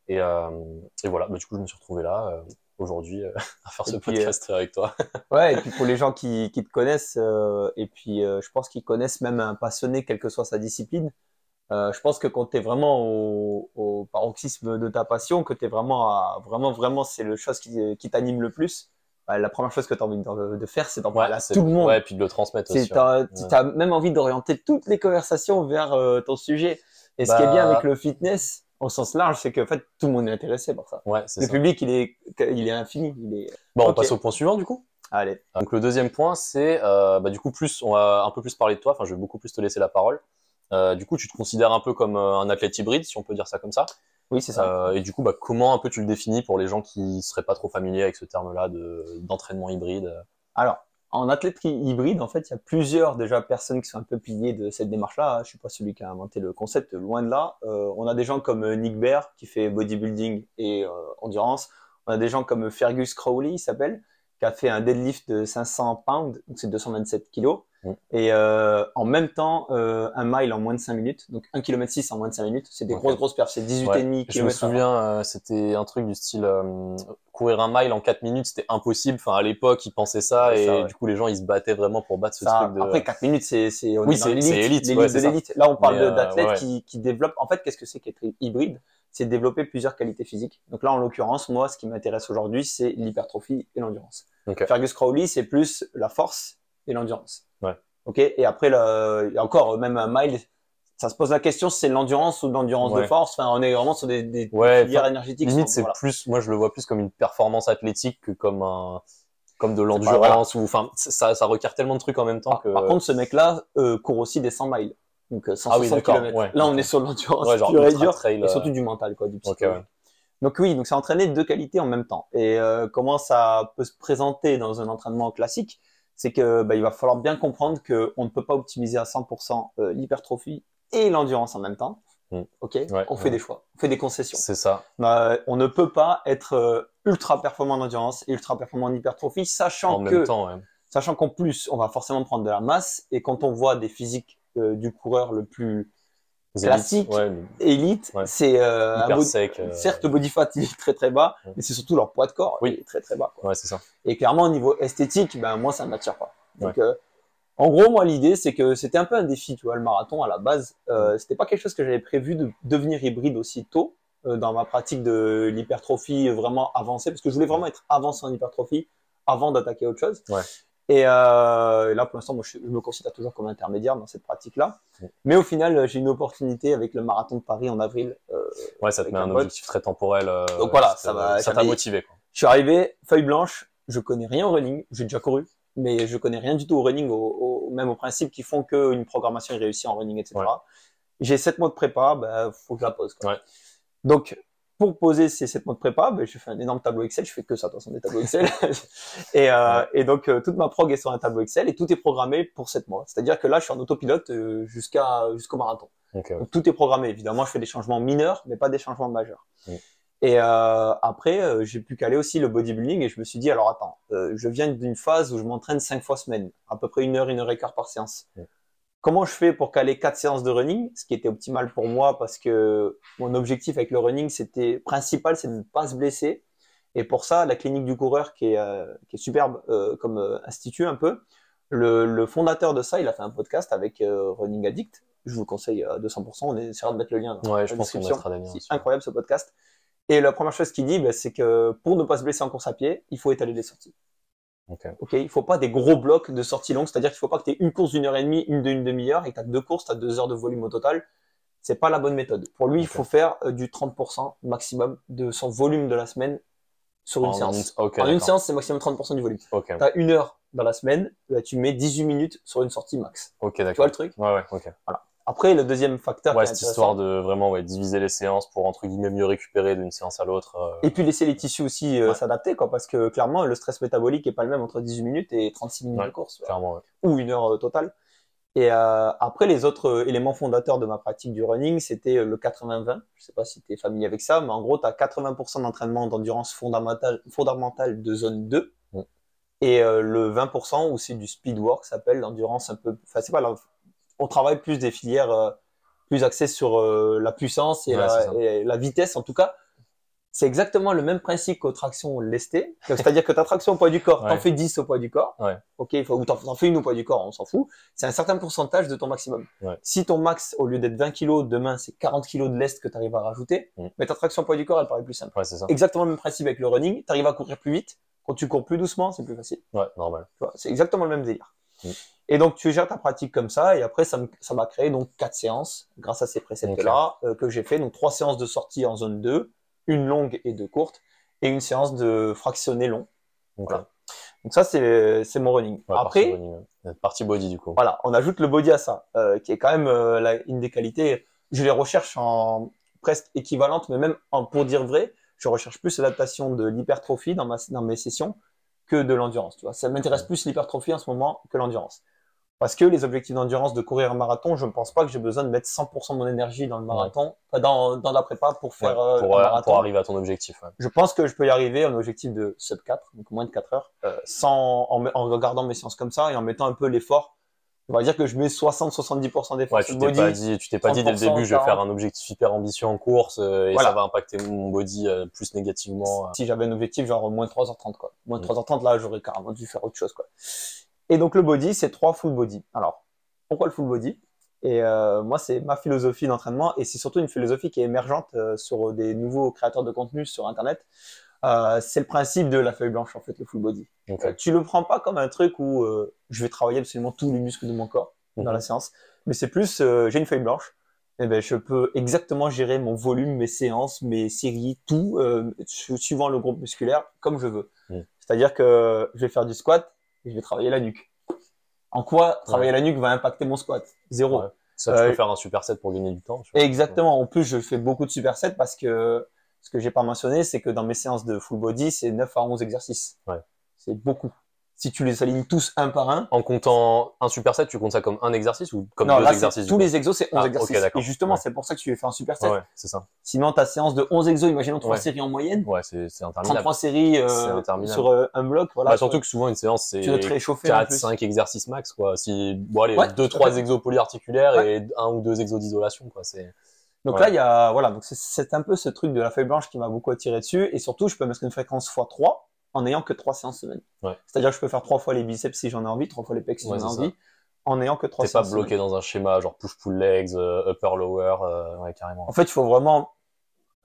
Et voilà, bah, du coup, je me suis retrouvé là, aujourd'hui, à faire ce podcast avec toi. Ouais, et puis pour les gens qui te connaissent, et puis je pense qu'ils connaissent même un passionné, quelle que soit sa discipline. Je pense que quand tu es vraiment au paroxysme de ta passion, que tu es vraiment, c'est le chose qui t'anime le plus. La première chose que tu as envie de faire, c'est d'en parler à tout le monde. Ouais, et puis de le transmettre aussi. Tu as même envie d'orienter toutes les conversations vers ton sujet. Et ce qui est bien avec le fitness, au sens large, c'est que en fait, tout le monde est intéressé par ça. Ouais, c'est le ça. Public, il est infini. Bon, on passe au point suivant, du coup. Allez. Donc, le deuxième point, c'est, bah, du coup, on va un peu plus parler de toi. Enfin, je vais beaucoup plus te laisser la parole. Du coup, tu te considères un peu comme un athlète hybride, si on peut dire ça comme ça. Oui, c'est ça. Et du coup, bah, comment un peu tu le définis pour les gens qui seraient pas trop familiers avec ce terme-là d'entraînement hybride? Alors, en athlète hybride, en fait, il y a plusieurs déjà personnes qui sont un peu piliers de cette démarche-là. Je suis pas celui qui a inventé le concept, loin de là. On a des gens comme Nick Bare qui fait bodybuilding et endurance. On a des gens comme Fergus Crowley, il s'appelle, qui a fait un deadlift de 500 pounds, donc c'est 227 kilos. Et en même temps, un mile en moins de 5 minutes, donc 1 km 6 en moins de 5 minutes. C'est des grosses perfs, c'est 18,5 km. Je me souviens, c'était un truc du style courir un mile en 4 minutes, c'était impossible. Enfin, à l'époque, ils pensaient ça et du coup, les gens, ils se battaient vraiment pour battre ce truc de... Après, 4 minutes, c'est l'élite de l'élite. Là, on parle d'athlètes qui développent... En fait, qu'est-ce que c'est qu'être hybride? C'est développer plusieurs qualités physiques. Donc là, en l'occurrence, moi, ce qui m'intéresse aujourd'hui, c'est l'hypertrophie et l'endurance. Fergus Crowley, c'est plus la force et l'endurance. Ok. Et après, il y a encore même un mile. Ça se pose la question si c'est l'endurance ou l'endurance de force. Enfin, on est vraiment sur des filières énergétiques. Limite, c'est plus, moi, je le vois plus comme une performance athlétique que comme de l'endurance ou, enfin, ça requiert tellement de trucs en même temps que... Par contre, ce mec-là, court aussi des 100 miles. Donc Ah oui, 160 d'accord. km. Ouais, Là, on ok. est sur de l'endurance Ouais, genre pure et ultra dure, trail. et surtout du mental, quoi, du Ok, psychologique. ouais. Donc oui, donc c'est entraîner deux qualités en même temps. Et comment ça peut se présenter dans un entraînement classique, c'est que il va falloir bien comprendre que on ne peut pas optimiser à 100% l'hypertrophie et l'endurance en même temps. Mm. Ok, Ouais, on fait ouais. des choix, on fait des concessions. C'est ça. On ne peut pas être ultra performant en endurance et ultra performant en hypertrophie, En même temps, ouais. sachant qu'en plus, on va forcément prendre de la masse. Et quand on voit des physiques du coureur le plus Les élites, classique, ouais, élite, ouais. c'est Hyper sec. certes le body fat il est très très bas, Ouais. mais c'est surtout leur poids de corps Oui. est très très bas, quoi. Ouais, c'est ça. Et clairement au niveau esthétique, moi ça ne m'attire pas. Donc Ouais. en gros, moi l'idée c'est que c'était un peu un défi, tu vois, le marathon à la base, c'était pas quelque chose que j'avais prévu de devenir hybride aussi tôt dans ma pratique de l'hypertrophie vraiment avancée, parce que je voulais vraiment être avancé en hypertrophie avant d'attaquer autre chose. Ouais. Et là, pour l'instant, moi, je me considère toujours comme intermédiaire dans cette pratique-là. Mais au final, j'ai une opportunité avec le marathon de Paris en avril. Ouais, ça te avec met un pote. objectif très temporel. Donc voilà, ça t'a motivé, quoi. Je suis arrivé, feuille blanche, je connais rien au running, j'ai déjà couru, mais je connais rien du tout au running, même aux principes qui font qu'une programmation est réussie en running, etc. Ouais. J'ai 7 mois de prépa, faut que je la pose, quoi. Ouais. Donc, pour poser ces 7 mois de prépa, je fais un énorme tableau Excel, je fais que ça, de toute façon, des tableaux Excel. Et donc, toute ma prog est sur un tableau Excel et tout est programmé pour 7 mois. C'est-à-dire que là, je suis en autopilote jusqu'au marathon. Okay, ouais. Donc, tout est programmé. Évidemment, je fais des changements mineurs, mais pas des changements majeurs. Ouais. Et après, j'ai pu caler aussi le bodybuilding et je me suis dit, alors attends, je viens d'une phase où je m'entraîne 5 fois semaine, à peu près 1 heure et quart par séance. Ouais. Comment je fais pour caler 4 séances de running, ce qui était optimal pour moi parce que mon objectif avec le running, c'était principal, c'est de ne pas se blesser. Et pour ça, la clinique du coureur, qui est superbe comme institut un peu, le fondateur de ça, il a fait un podcast avec Running Addict. Je vous le conseille à 200%. On essaiera de mettre le lien dans Ouais, la je pense qu'on description. mettra des liens. C'est incroyable ce podcast. Et la première chose qu'il dit, c'est que pour ne pas se blesser en course à pied, il faut étaler les sorties. Okay. Ok, il faut pas des gros blocs de sorties longues, c'est-à-dire qu'il faut pas que tu aies une course d'une heure et demie, une d'une demi-heure, et que tu as 2 courses, tu as 2 heures de volume au total. C'est pas la bonne méthode. Pour lui, il faut faire du 30% maximum de son volume de la semaine sur une séance. En une séance, c'est maximum 30% du volume. Okay. Tu as 1 heure dans la semaine, tu mets 18 minutes sur une sortie max. Ok, d'accord. Tu vois le truc? Ouais, ok. Voilà. Après, le deuxième facteur, ouais, cette histoire de vraiment diviser les séances pour entre guillemets mieux récupérer d'une séance à l'autre. Et puis laisser les tissus aussi s'adapter, quoi, parce que clairement, le stress métabolique est pas le même entre 18 minutes et 36 minutes de course. Clairement, ouais. Ou 1 heure totale. Et après, les autres éléments fondateurs de ma pratique du running, c'était le 80-20. Je sais pas si tu es familier avec ça, mais en gros, tu as 80% d'entraînement d'endurance fondamentale de zone 2 et le 20% où c'est du speed work, ça s'appelle l'endurance un peu. Enfin, c'est pas on travaille plus des filières plus axées sur la puissance et la vitesse. En tout cas, c'est exactement le même principe qu'aux tractions lestées. C'est-à-dire que ta traction au poids du corps, t'en fais 10 au poids du corps. Ouais. Ok, ou t'en fais une au poids du corps, on s'en fout. C'est un certain pourcentage de ton maximum. Ouais. Si ton max, au lieu d'être 20 kg, demain, c'est 40 kg de lest que tu arrives à rajouter, mais ta traction au poids du corps, elle paraît plus simple. Ouais, c'est ça. Exactement le même principe avec le running. Tu arrives à courir plus vite. Quand tu cours plus doucement, c'est plus facile. Ouais, normal. Tu vois, c'est exactement le même délire. Et donc, tu gères ta pratique comme ça. Et après, ça m'a créé donc 4 séances grâce à ces préceptes-là que j'ai fait. Donc, 3 séances de sortie en zone 2, une longue et 2 courtes, et une séance de fractionné long. Voilà. Donc ça, c'est mon running. Ouais, après, partie body du coup. Voilà, on ajoute le body à ça, qui est quand même une des qualités. Je les recherche en presque équivalente, mais même pour dire vrai, je recherche plus l'adaptation de l'hypertrophie dans mes sessions que de l'endurance. Tu vois, ça m'intéresse plus l'hypertrophie en ce moment que l'endurance. Parce que les objectifs d'endurance de courir un marathon, je ne pense pas que j'ai besoin de mettre 100% de mon énergie dans le marathon, dans la prépa pour faire un marathon. Pour arriver à ton objectif. Ouais. Je pense que je peux y arriver à un objectif de sub 4, donc moins de 4 heures, en regardant mes séances comme ça et en mettant un peu l'effort. On va dire que je mets 60-70% d'effort sur le body. Tu t'es pas dit dès le début, je vais faire un objectif hyper ambitieux en course et ça va impacter mon body plus négativement. Si j'avais un objectif genre moins 3h30, quoi. Moins 3h30, là, j'aurais carrément dû faire autre chose, quoi. Et donc, le body, c'est 3 full body. Alors, pourquoi le full body? Et moi, c'est ma philosophie d'entraînement et c'est surtout une philosophie qui est émergente sur des nouveaux créateurs de contenu sur Internet. C'est le principe de la feuille blanche, en fait, le full body. Tu le prends pas comme un truc où je vais travailler absolument tous les muscles de mon corps dans la séance, mais c'est plus, j'ai une feuille blanche, et ben je peux exactement gérer mon volume, mes séances, mes séries, tout, suivant le groupe musculaire, comme je veux. C'est-à-dire que je vais faire du squat et je vais travailler la nuque. En quoi travailler la nuque va impacter mon squat? Zéro. Ça, tu peux faire un superset pour gagner du temps. Tu vois. Exactement. En plus, je fais beaucoup de supersets parce que ce que j'ai pas mentionné, c'est que dans mes séances de full body, c'est 9 à 11 exercices. Ouais. C'est beaucoup. Si tu les alignes tous un par un. En comptant un superset, tu comptes ça comme un exercice ou comme Non, deux là, exercices? tous les exos, c'est 11 Ah, exercices. ok, d'accord. Et justement, Ouais. c'est pour ça que tu fais un superset. Ouais, c'est ça. Sinon, ta séance de 11 exos, imaginons 3 Ouais. séries en moyenne. Ouais, c'est interminable. 33 séries C'est interminable. sur un bloc. Voilà, Bah, surtout que souvent, une séance, c'est tu dois te réchauffer en 4, plus. 5 exercices max, quoi. Si, bon, allez, Ouais, 2, tout à 3 fait. exos polyarticulaires Ouais. et 1 ou 2 exos d'isolation, quoi. Donc Ouais. là, il y a, voilà, donc c'est un peu ce truc de la feuille blanche qui m'a beaucoup attiré dessus. Et surtout, je peux mettre une fréquence x3 en n'ayant que 3 séances semaine. Ouais. C'est-à-dire que je peux faire 3 fois les biceps si j'en ai envie, 3 fois les pecs si Ouais, j'en ai c'est envie, en n'ayant que 3 T'es pas séances bloqué semaine. dans un schéma genre push-pull legs, upper-lower, ouais, carrément. En fait, il faut vraiment...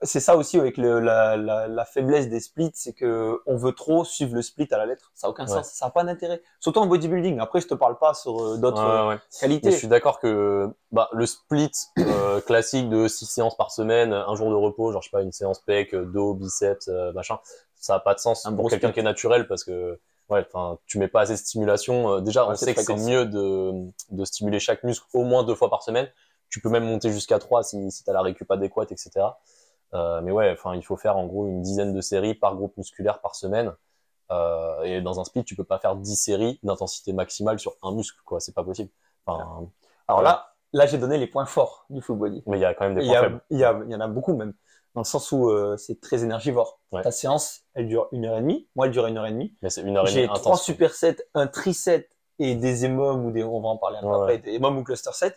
C'est ça aussi avec la faiblesse des splits, c'est que on veut trop suivre le split à la lettre. Ça n'a aucun Ouais. sens, ça n'a pas d'intérêt. Surtout en bodybuilding. Après, je te parle pas sur d'autres Ouais. qualités. Mais je suis d'accord que bah, le split classique de 6 séances par semaine, un jour de repos, genre je sais pas, une séance pec, dos, biceps, machin, ça a pas de sens Un pour gros quelqu'un split. qui est naturel parce que ouais, enfin, tu mets pas assez de stimulation. Déjà, on Assez sait de que c'est fréquence. mieux de stimuler chaque muscle au moins 2 fois par semaine. Tu peux même monter jusqu'à 3 si tu as la récup adéquate, etc. Mais ouais, enfin, il faut faire en gros une dizaine de séries par groupe musculaire par semaine. Et dans un split, tu peux pas faire 10 séries d'intensité maximale sur un muscle, quoi. C'est pas possible. Enfin, Alors ouais. là, j'ai donné les points forts du full body. Mais il y a quand même des Et points faibles. il y en a beaucoup même, dans le sens où c'est très énergivore. Ouais. Ta séance, elle dure 1h30. Moi, elle dure 1h30. Mais c'est 1 heure et demie J'ai intense. 3 supersets, un trisett et des EMOM ou des, on va en parler un peu Ouais. après, des EMOM ou cluster sets.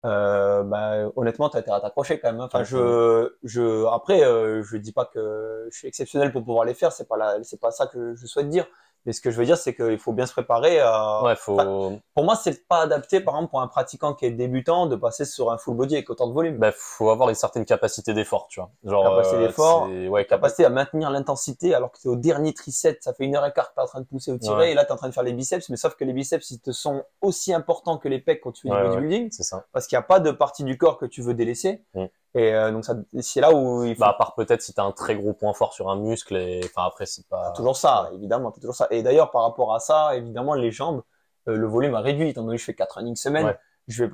Bah, honnêtement, t'as intérêt à t'accrocher quand même. Enfin, après, je dis pas que je suis exceptionnel pour pouvoir les faire. C'est pas ça que je souhaite dire. Mais ce que je veux dire, c'est qu'il faut bien se préparer à. Ouais, Enfin, pour moi, c'est pas adapté, par exemple, pour un pratiquant qui est débutant, de passer sur un full body avec autant de volume. bah, faut avoir une certaine capacité d'effort, tu vois. Genre, Capacité d'effort, ouais, capacité à maintenir l'intensité alors que tu es au dernier triset, ça fait 1h15 que tu es en train de pousser ou tirer, Ouais. et là tu es en train de faire les biceps, mais sauf que les biceps, ils te sont aussi importants que les pecs quand tu fais Ouais, du bodybuilding, c'est ça. parce qu'il n'y a pas de partie du corps que tu veux délaisser. Mm. Et donc c'est là où il faut... Bah, à part peut-être si t'as un très gros point fort sur un muscle, et enfin après, c'est pas. T'as toujours ça, évidemment, t'as toujours ça. Et d'ailleurs, par rapport à ça, évidemment, les jambes, le volume a réduit, étant donné que je fais 4 running semaine. Ouais. Je vais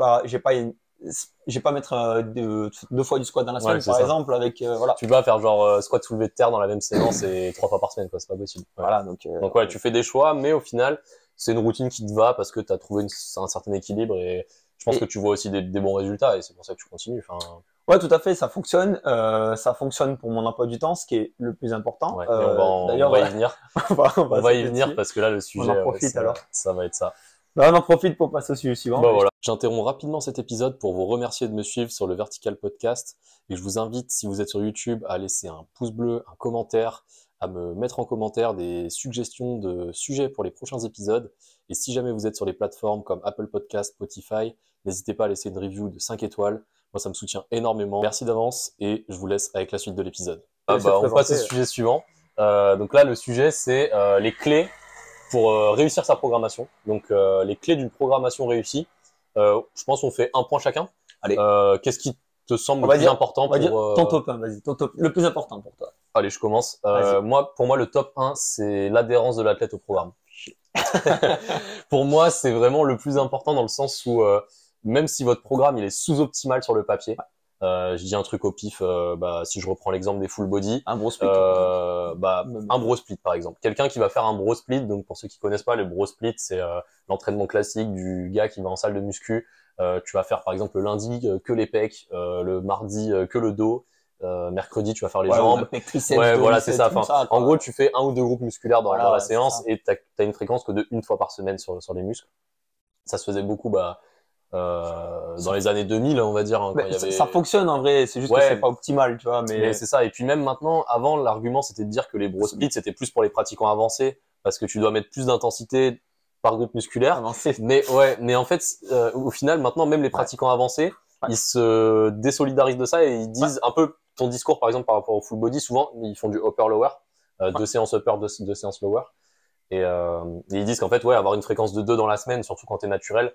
pas mettre 2 fois du squat dans la semaine, Ouais, c'est par ça. exemple, avec, voilà. Tu peux pas faire genre squat soulevé de terre dans la même séance et 3 fois par semaine, quoi. C'est pas possible. Ouais. Voilà, donc ouais, tu fais des choix, mais au final, c'est une routine qui te va parce que tu as trouvé un certain équilibre et je pense que tu vois aussi des bons résultats et c'est pour ça que tu continues. Enfin, ouais, tout à fait, ça fonctionne. Ça fonctionne pour mon emploi du temps, ce qui est le plus important. ouais, on d'ailleurs, va y venir. on va On va y s'attaquer venir dessus. parce que là, le sujet, en profite, alors. ça va être ça. Bah, on en profite pour passer au sujet suivant. Bah voilà. J'interromps rapidement cet épisode pour vous remercier de me suivre sur le Vertical Podcast et je vous invite, si vous êtes sur YouTube, à laisser un pouce bleu, un commentaire, à me mettre en commentaire des suggestions de sujets pour les prochains épisodes. Et si jamais vous êtes sur les plateformes comme Apple Podcast, Spotify, n'hésitez pas à laisser une review de 5 étoiles. Moi, ça me soutient énormément. Merci d'avance et je vous laisse avec la suite de l'épisode. On passe au sujet suivant. Donc là, le sujet, c'est les clés pour réussir sa programmation. Donc, les clés d'une programmation réussie. Je pense qu'on fait un point chacun. Allez. Qu'est-ce qui te semble le plus important on va dire pour ton top 1, vas-y, le plus important pour toi. Allez, je commence. Pour moi, le top 1, c'est l'adhérence de l'athlète au programme. Pour moi, c'est vraiment le plus important dans le sens où même si votre programme il est sous-optimal sur le papier, je dis un truc au pif, si je reprends l'exemple des full body, un bro split, un bro split par exemple. Quelqu'un qui va faire un bro split, donc pour ceux qui connaissent pas, le bro split, c'est l'entraînement classique du gars qui va en salle de muscu. Tu vas faire par exemple le lundi que les pecs, le mardi que le dos. Mercredi, tu vas faire les jambes. Ouais, voilà, c'est ça. Enfin, en gros, tu fais un ou deux groupes musculaires dans la séance et t'as une fréquence que de une fois par semaine sur les muscles. Ça se faisait beaucoup, dans les années 2000, on va dire. Hein, quand ça fonctionne en vrai, c'est juste que c'est pas optimal, tu vois. Mais c'est ça. Et puis même maintenant, avant, l'argument c'était de dire que les bro splits c'était plus pour les pratiquants avancés parce que tu dois mettre plus d'intensité par groupe musculaire. Mais en fait, au final, maintenant, même les pratiquants avancés, ils se désolidarisent de ça et ils disent un peu ton discours, par exemple, par rapport au full body. Souvent, ils font du upper-lower, 2 séances upper, 2 séances lower. Et ils disent qu'en fait, avoir une fréquence de 2 dans la semaine, surtout quand t'es naturel,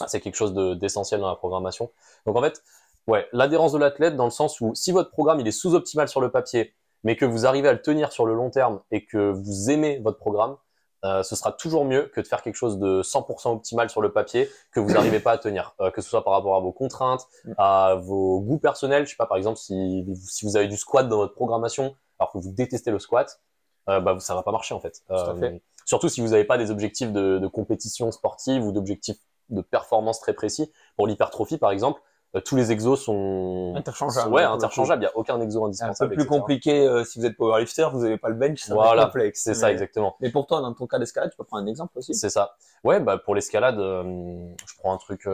c'est quelque chose d'essentiel dans la programmation. Donc en fait, l'adhérence de l'athlète dans le sens où si votre programme il est sous-optimal sur le papier, mais que vous arrivez à le tenir sur le long terme et que vous aimez votre programme, ce sera toujours mieux que de faire quelque chose de 100% optimal sur le papier que vous n'arrivez pas à tenir, que ce soit par rapport à vos contraintes, à vos goûts personnels. Je sais pas, par exemple, si vous avez du squat dans votre programmation alors que vous détestez le squat, bah ça va pas marcher en fait. Tout à fait. Surtout si vous n'avez pas des objectifs de compétition sportive ou d'objectifs de performance très précis. Pour l'hypertrophie par exemple, tous les exos sont interchangeables. Ouais, interchangeables. Il y a aucun exo C'est un indispensable. peu plus etc. compliqué si vous êtes powerlifter, vous n'avez pas le bench, ça va Voilà, être complexe. c'est ça exactement. Mais pour toi, dans ton cas d'escalade, tu peux prendre un exemple aussi. C'est ça. Ouais, bah pour l'escalade, je prends un truc.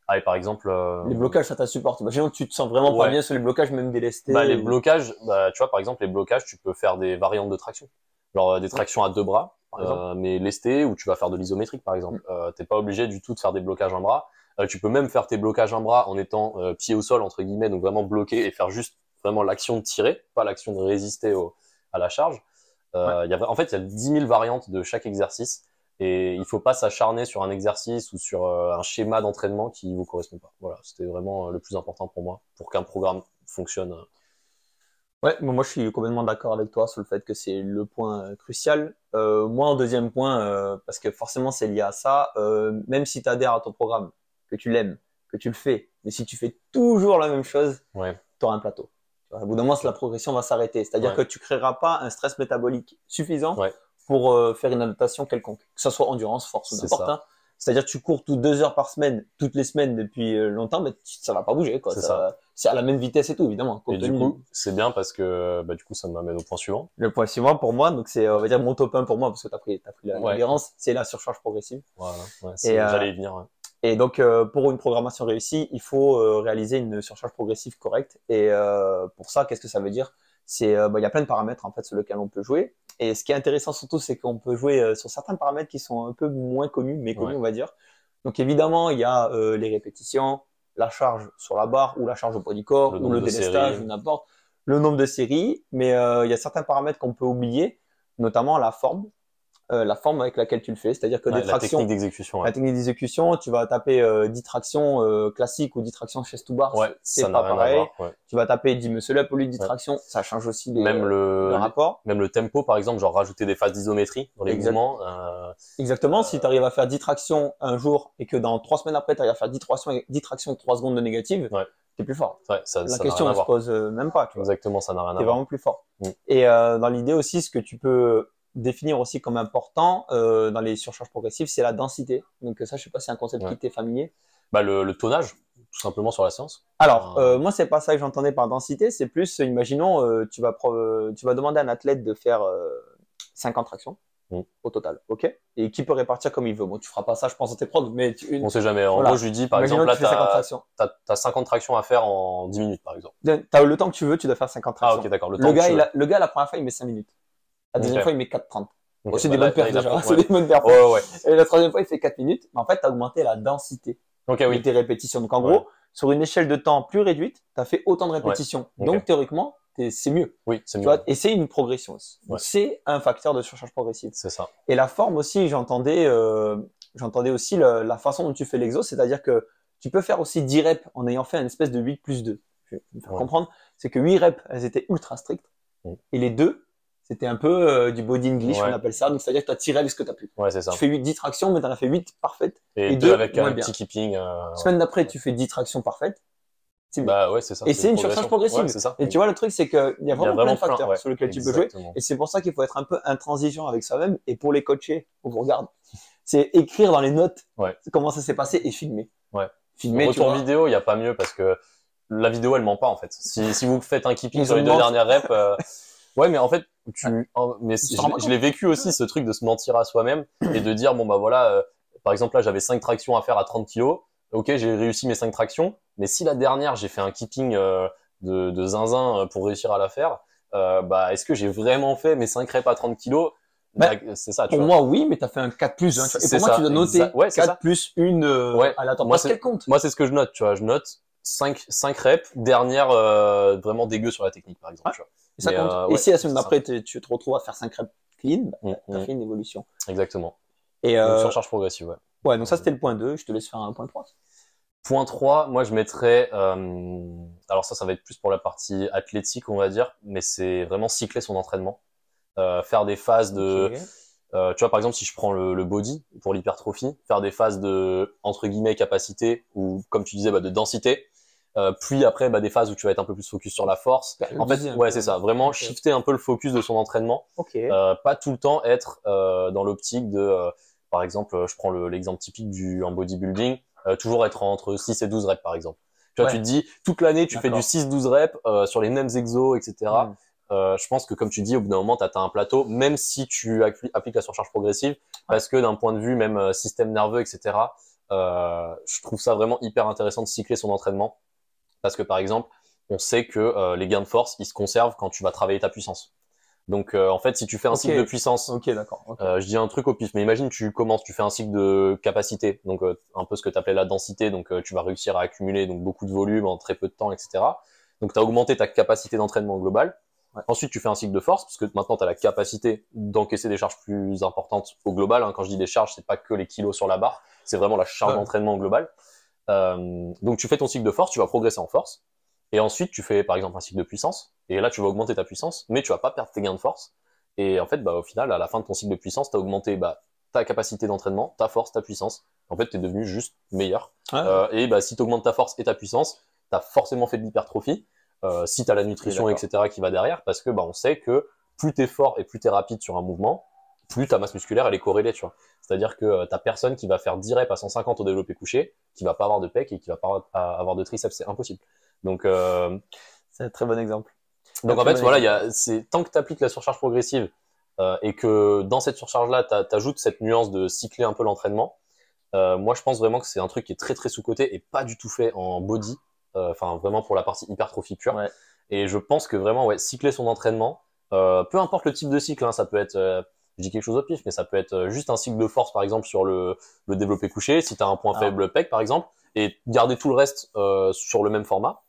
Allez, par exemple. Les blocages, ça t'insupporte. Imaginons que tu te sens vraiment pas Ouais. bien sur les blocages, même délestés. Bah les blocages, bah tu vois par exemple les blocages, tu peux faire des variantes de traction. Genre des tractions à deux bras, Par exemple. mais lesté, ou tu vas faire de l'isométrique par exemple. T'es pas obligé du tout de faire des blocages un bras. Tu peux même faire tes blocages un bras en étant pied au sol entre guillemets, donc vraiment bloqué et faire juste vraiment l'action de tirer, pas l'action de résister à la charge. En fait, il y a 10 000 variantes de chaque exercice et il faut pas s'acharner sur un exercice ou sur un schéma d'entraînement qui vous correspond pas. Voilà, c'était vraiment le plus important pour moi pour qu'un programme fonctionne. Ouais, moi je suis complètement d'accord avec toi sur le fait que c'est le point crucial. Moi, en deuxième point, parce que forcément c'est lié à ça, même si tu adhères à ton programme, que tu l'aimes, que tu le fais, mais si tu fais toujours la même chose, Ouais. tu auras un plateau. Au bout d'un moment, la progression va s'arrêter. C'est-à-dire que tu créeras pas un stress métabolique suffisant pour faire une adaptation quelconque, que ce soit endurance, force ou n'importe. Hein. C'est-à-dire que tu cours 2 heures par semaine, toutes les semaines depuis longtemps, mais ça va pas bouger. Quoi. C'est à la même vitesse et tout, évidemment. Et du coup, c'est bien parce que du coup, ça m'amène au point suivant. Le point suivant pour moi, donc c'est on va dire mon top 1 pour moi, parce que t'as pris l'adhérence, c'est la surcharge progressive. Voilà, j'allais y venir. Ouais. Et donc, pour une programmation réussie, il faut réaliser une surcharge progressive correcte. Et pour ça, qu'est-ce que ça veut dire? C'est, il y a plein de paramètres en fait sur lesquels on peut jouer. Et ce qui est intéressant surtout, c'est qu'on peut jouer sur certains paramètres qui sont un peu moins connus, mais connus, on va dire. Donc évidemment, il y a les répétitions, la charge sur la barre ou la charge au poids du corps, ou le délestage, ou n'importe, le nombre de séries. Mais il y a certains paramètres qu'on peut oublier, notamment la forme avec laquelle tu le fais, c'est-à-dire que des tractions, technique d'exécution, la technique d'exécution, tu vas taper 10 tractions classiques ou 10 tractions chest to bar, c'est pas pareil. Tu vas taper 10 muscle up au lieu de 10 tractions, ça change aussi le rapport. Même le tempo, par exemple, genre rajouter des phases d'isométrie dans les mouvements. Exactement, si tu arrives à faire 10 tractions un jour et que dans 3 semaines après, tu arrives à faire 10 tractions 3 secondes de négative, t'es plus fort. La question ne se pose même pas. Tu vois. Exactement, ça n'a rien à voir. T'es vraiment plus fort. Et dans l'idée aussi, ce que tu peux définir aussi comme important dans les surcharges progressives, c'est la densité. Donc ça, je sais pas si c'est un concept qui t'est familier. Le tonnage, tout simplement sur la séance. Alors, moi, c'est pas ça que j'entendais par densité. C'est plus, imaginons, tu vas demander à un athlète de faire 50 tractions au total, ok? Et qui peut répartir comme il veut. Bon, tu feras pas ça, je pense, dans tes prods, mais on sait jamais. En gros, je lui dis, par exemple, là, t'as 50 tractions à faire en 10 minutes, par exemple. T'as le temps que tu veux, tu dois faire 50 tractions. Ah, ok, d'accord. Le gars, la première fois, il met 5 minutes. La deuxième fois, il met 4,30. C'est des bonnes perfs déjà. C'est des bonnes perfs. Et la troisième fois, il fait 4 minutes. Mais en fait, tu as augmenté la densité de tes répétitions. Donc, en gros, sur une échelle de temps plus réduite, tu as fait autant de répétitions. Donc, théoriquement, c'est mieux. Oui, c'est mieux. Et c'est une progression aussi. C'est un facteur de surcharge progressive. C'est ça. Et la forme aussi, j'entendais aussi la façon dont tu fais l'exo. C'est-à-dire que tu peux faire aussi 10 reps en ayant fait une espèce de 8+2. Je vais me faire comprendre. C'est que 8 reps, elles étaient ultra strictes. Et les 2, c'était un peu du body English, on appelle ça. Donc, c'est-à-dire que tu as tiré avec ce que tu as pu. Ouais, c'est ça. Tu fais 10 tractions, mais tu en as fait 8 parfaites. Et 2 avec un petit keeping. Semaine d'après, tu fais 10 tractions parfaites. Ouais, c'est ça. Et c'est une surcharge progressive. Ouais, ça. Et tu vois, le truc, c'est qu'il y a vraiment plein de facteurs sur lesquels tu peux jouer. Et c'est pour ça qu'il faut être un peu intransigeant avec soi-même. Et pour les coacher, on vous regarde. C'est écrire dans les notes comment ça s'est passé et filmer. Filmer. Retour vidéo, il n'y a pas mieux parce que la vidéo, elle ment pas, en fait. Si vous faites un keeping sur les 2 dernières reps, ouais, mais en fait, je l'ai vécu aussi, ce truc de se mentir à soi-même et de dire, bon, bah voilà, par exemple, là, j'avais 5 tractions à faire à 30 kilos. Ok, j'ai réussi mes 5 tractions, mais si la dernière, j'ai fait un keeping de zinzin pour réussir à la faire, est-ce que j'ai vraiment fait mes 5 reps à 30 kilos? C'est ça, tu vois. Pour moi, oui, mais tu as fait un 4+. Hein. Et pour moi, tu dois noter 4 plus une à la temps. Quel compte? Moi, c'est ce que je note, tu vois. Je note 5 reps, dernière vraiment dégueu sur la technique, par exemple. Tu vois. Et ça compte. Et si la semaine d'après, tu te retrouves à faire 5 reps clean, tu as fait une évolution. Exactement. Et une surcharge progressive, ouais. Ouais, donc ça, c'était le point 2. Je te laisse faire un point 3. Point 3, moi, je mettrais... alors ça va être plus pour la partie athlétique, on va dire, mais c'est vraiment cycler son entraînement. Faire des phases de Tu vois, par exemple, si je prends le body pour l'hypertrophie, faire des phases de, entre guillemets, capacité ou, comme tu disais, bah, de densité, puis après, bah, des phases où tu vas être un peu plus focus sur la force. En fait, ouais, c'est ça. Vraiment Ok. shifter un peu le focus de son entraînement. Ok. Pas tout le temps être dans l'optique de, par exemple, je prends l'exemple typique en bodybuilding, toujours être entre 6 et 12 reps, par exemple. Tu vois, tu Ouais. te dis, toute l'année, tu fais du D'accord. 6-12 reps sur les mêmes exos, etc. Hmm. Je pense que comme tu dis, au bout d'un moment, tu atteins un plateau, même si tu appliques la surcharge progressive, parce que d'un point de vue même système nerveux, etc., je trouve ça vraiment hyper intéressant de cycler son entraînement, parce que par exemple, on sait que les gains de force, ils se conservent quand tu vas travailler ta puissance. Donc en fait, si tu fais un Ok. cycle de puissance, Ok, d'accord. Ok. je dis un truc au pif, mais imagine tu commences, tu fais un cycle de capacité, donc un peu ce que tu appelais la densité, donc tu vas réussir à accumuler donc beaucoup de volume en très peu de temps, etc. Donc tu as augmenté ta capacité d'entraînement globale. Ouais. Ensuite, tu fais un cycle de force, parce que maintenant tu as la capacité d'encaisser des charges plus importantes au global. Hein. Quand je dis des charges, c'est pas que les kilos sur la barre, c'est vraiment la charge Ouais. d'entraînement globale. Donc tu fais ton cycle de force, tu vas progresser en force. Et ensuite, tu fais par exemple un cycle de puissance. Et là, tu vas augmenter ta puissance, mais tu vas pas perdre tes gains de force. Et en fait, bah, au final, à la fin de ton cycle de puissance, tu as augmenté bah, ta capacité d'entraînement, ta force, ta puissance. En fait, tu es devenu juste meilleur. Ouais. Et bah, si tu augmentes ta force et ta puissance, tu as forcément fait de l'hypertrophie. Si tu as la Ok, nutrition, d'accord. etc., qui va derrière, parce que bah, on sait que plus tu es fort et plus tu es rapide sur un mouvement, plus ta masse musculaire, elle est corrélée, tu vois. C'est-à-dire que t'as personne qui va faire 10 reps à 150 au développé couché, qui va pas avoir de pec et qui va pas avoir de triceps, c'est impossible. Donc, C'est un très bon exemple. Un donc en très fait, bon voilà, exemple. tant que tu appliques la surcharge progressive et que dans cette surcharge-là, tu ajoutes cette nuance de cycler un peu l'entraînement, moi je pense vraiment que c'est un truc qui est très très sous-coté et pas du tout fait en body, enfin vraiment pour la partie hypertrophie pure. Ouais. Et je pense que vraiment, ouais, cycler son entraînement, peu importe le type de cycle, hein, ça peut être, je dis quelque chose au pif, mais ça peut être juste un cycle de force par exemple sur le développé couché, si tu as un point Alors, faible pec par exemple, et garder tout le reste sur le même format.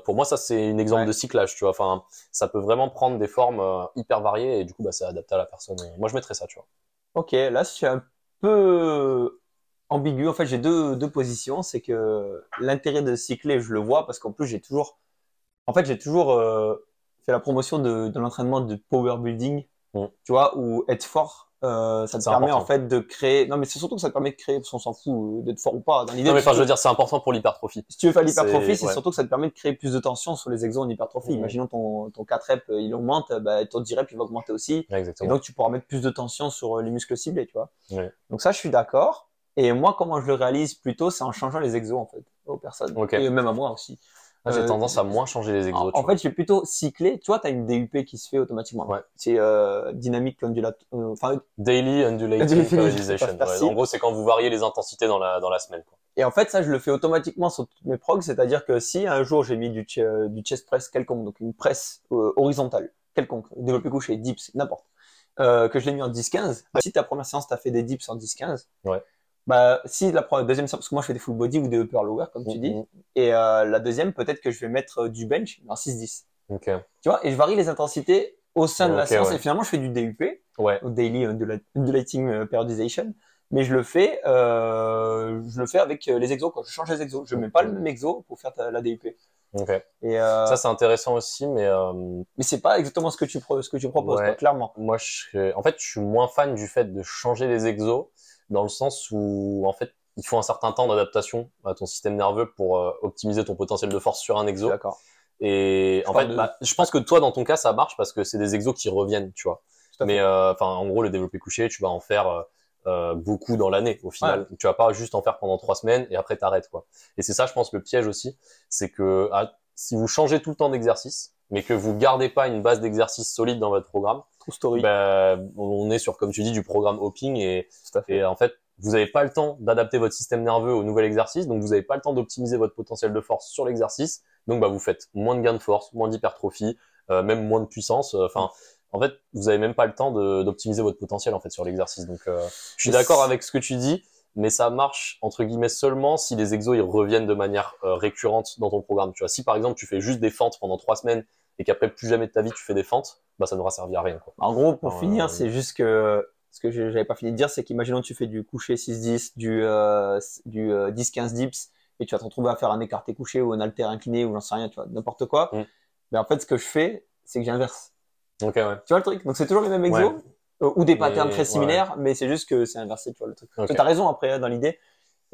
Pour moi, ça, c'est un exemple ouais. de cyclage, tu vois. Enfin, ça peut vraiment prendre des formes hyper variées et du coup, bah, c'est adapté à la personne. Moi, je mettrais ça, tu vois. Ok, là, je suis un peu ambigu. En fait, j'ai deux positions. C'est que l'intérêt de cycler, je le vois parce qu'en plus, j'ai toujours fait la promotion de l'entraînement de power building, Mm. tu vois, où être fort, ça te C'est permet en important. fait de créer. Non, mais c'est surtout que ça te permet de créer, parce qu'on s'en fout d'être fort ou pas. Dans l'idée, Non, mais si enfin, je tu veux dire, c'est important pour l'hypertrophie. si tu veux faire l'hypertrophie, C'est, c'est ouais. surtout que ça te permet de créer plus de tension sur les exos en hypertrophie. Mm, Imaginons ton 4 reps, il augmente, bah, ton 10 reps, il va augmenter aussi. ouais, Et exactement. donc, tu pourras mettre plus de tension sur les muscles ciblés, tu vois. Ouais. Donc ça, je suis d'accord. Et moi, comment je le réalise plutôt, c'est en changeant les exos, en fait, aux personnes. Ok. Et même à moi aussi. Ah, j'ai tendance à moins changer les exos, En tu vois. fait, je vais plutôt cycler. Tu vois, tu as une DUP qui se fait automatiquement. Ouais. C'est dynamique enfin, Daily Undulating Periodization. Ouais. En merci. gros, c'est quand vous variez les intensités dans la semaine, quoi. Et en fait, ça, je le fais automatiquement sur toutes mes progs. C'est-à-dire que si un jour j'ai mis du chest press quelconque, donc une presse horizontale quelconque, développé couché, dips, n'importe, que je l'ai mis en 10-15, bah, si ta première séance, tu as fait des dips en 10-15, Ouais. bah, si deuxième séance, parce que moi je fais des full body ou des upper lower, comme tu dis, Mm, et la deuxième, peut-être que je vais mettre du bench en 6-10. ok. Tu vois, et je varie les intensités au sein de la Ok, séance, et ouais. finalement je fais du DUP, Ouais. Daily Undulating Periodization, mais je le fais avec les exos, quoi. Je change les exos. Je mets pas le Mm, même exo pour faire la DUP. ok. Et, Ça, c'est intéressant aussi, mais mais c'est pas exactement ce que tu proposes, quoi, ouais, clairement. moi en fait, je suis moins fan du fait de changer les exos dans le sens où en fait, il faut un certain temps d'adaptation à ton système nerveux pour optimiser ton potentiel de force sur un Je suis exo. d'accord. Et Je en parle fait, de, bah, je pense que toi, dans ton cas, ça marche parce que c'est des exos qui reviennent, tu vois. tout à Mais fait. enfin, en gros, le développé couché, tu vas en faire beaucoup dans l'année au Ouais, final. Tu vas pas juste en faire pendant 3 semaines et après t'arrêtes, quoi. Et c'est ça, je pense, le piège aussi, c'est que si vous changez tout le temps d'exercice, mais que vous gardez pas une base d'exercice solide dans votre programme, true story. ben, on est sur, comme tu dis, du programme hopping Tout à et fait. en fait, vous n'avez pas le temps d'adapter votre système nerveux au nouvel exercice, donc vous n'avez pas le temps d'optimiser votre potentiel de force sur l'exercice, donc bah, vous faites moins de gains de force, moins d'hypertrophie, même moins de puissance. Enfin, en fait, vous n'avez même pas le temps d'optimiser votre potentiel en fait sur l'exercice. Donc, je suis Mais d'accord avec ce que tu dis, mais ça marche entre guillemets seulement si les exos ils reviennent de manière récurrente dans ton programme. Tu vois, si par exemple tu fais juste des fentes pendant 3 semaines et qu'après plus jamais de ta vie tu fais des fentes, bah ça n'aura servi à rien, quoi. en gros, pour Alors, finir, c'est juste que ce que j'avais pas fini de dire, c'est qu'imaginons que tu fais du couché 6-10, du 10-15 dips, et tu vas te retrouver à faire un écarté couché ou un haltère incliné ou j'en sais rien, tu vois, n'importe quoi. mm. Mais en fait, ce que je fais, c'est que j'inverse. Ok, ouais. Tu vois le truc? Donc c'est toujours les mêmes Ouais. exos, ou des patterns Mais, très ouais. similaires, mais c'est juste que c'est inversé, tu vois, le truc. Ok. Tu as raison après, dans l'idée.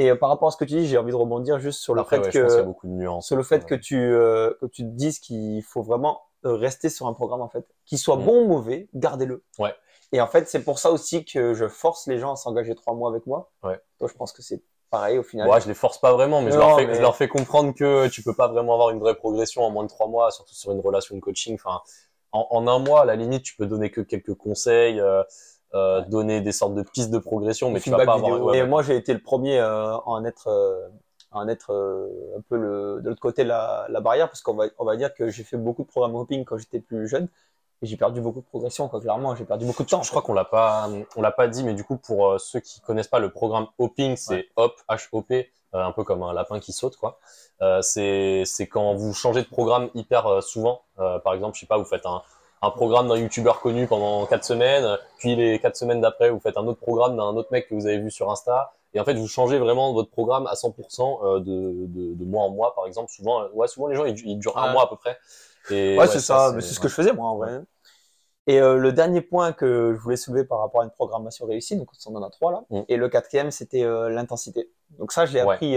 Et par rapport à ce que tu dis, j'ai envie de rebondir juste sur le Après, fait ouais, je pense qu'il y a que, beaucoup de nuances. sur le fait que tu te dises qu'il faut vraiment rester sur un programme, en fait. Qu'il soit Mm. bon ou mauvais, gardez-le. Ouais. Et en fait, c'est pour ça aussi que je force les gens à s'engager 3 mois avec moi. Ouais. Toi, je pense que c'est pareil au final. Ouais, je les force pas vraiment, mais, Non, je leur fais comprendre que tu peux pas vraiment avoir une vraie progression en moins de 3 mois, surtout sur une relation de coaching. Enfin, en un mois, à la limite, tu peux donner que quelques conseils, Ouais. donner des sortes de pistes de progression, mais tu vas feedback pas vidéo. avoir. Ouais, Et ouais. moi, j'ai été le premier à en être, un peu de l'autre côté de la barrière, parce on va dire que j'ai fait beaucoup de programmes hopping quand j'étais plus jeune, et j'ai perdu beaucoup de progression, quoi, clairement, j'ai perdu beaucoup de temps. Je crois qu'on l'a pas dit, mais du coup, pour ceux qui connaissent pas le programme hopping, c'est Ouais. hop, H-O-P, un peu comme un lapin qui saute, quoi. C'est quand vous changez de programme hyper souvent. Par exemple, je sais pas, vous faites un programme d'un youtubeur connu pendant 4 semaines, puis les 4 semaines d'après, vous faites un autre programme d'un autre mec que vous avez vu sur Insta. Et en fait, vous changez vraiment votre programme à 100% de mois en mois, par exemple. Souvent, souvent les gens, ils durent un Ouais. mois à peu près. Et Ouais, c'est ça, c'est c'est ce que je faisais, moi, en vrai. Et le dernier point que je voulais soulever par rapport à une programmation réussie, donc on en a 3 là, Mm. et le quatrième, c'était l'intensité. Donc ça, je l'ai Ouais. appris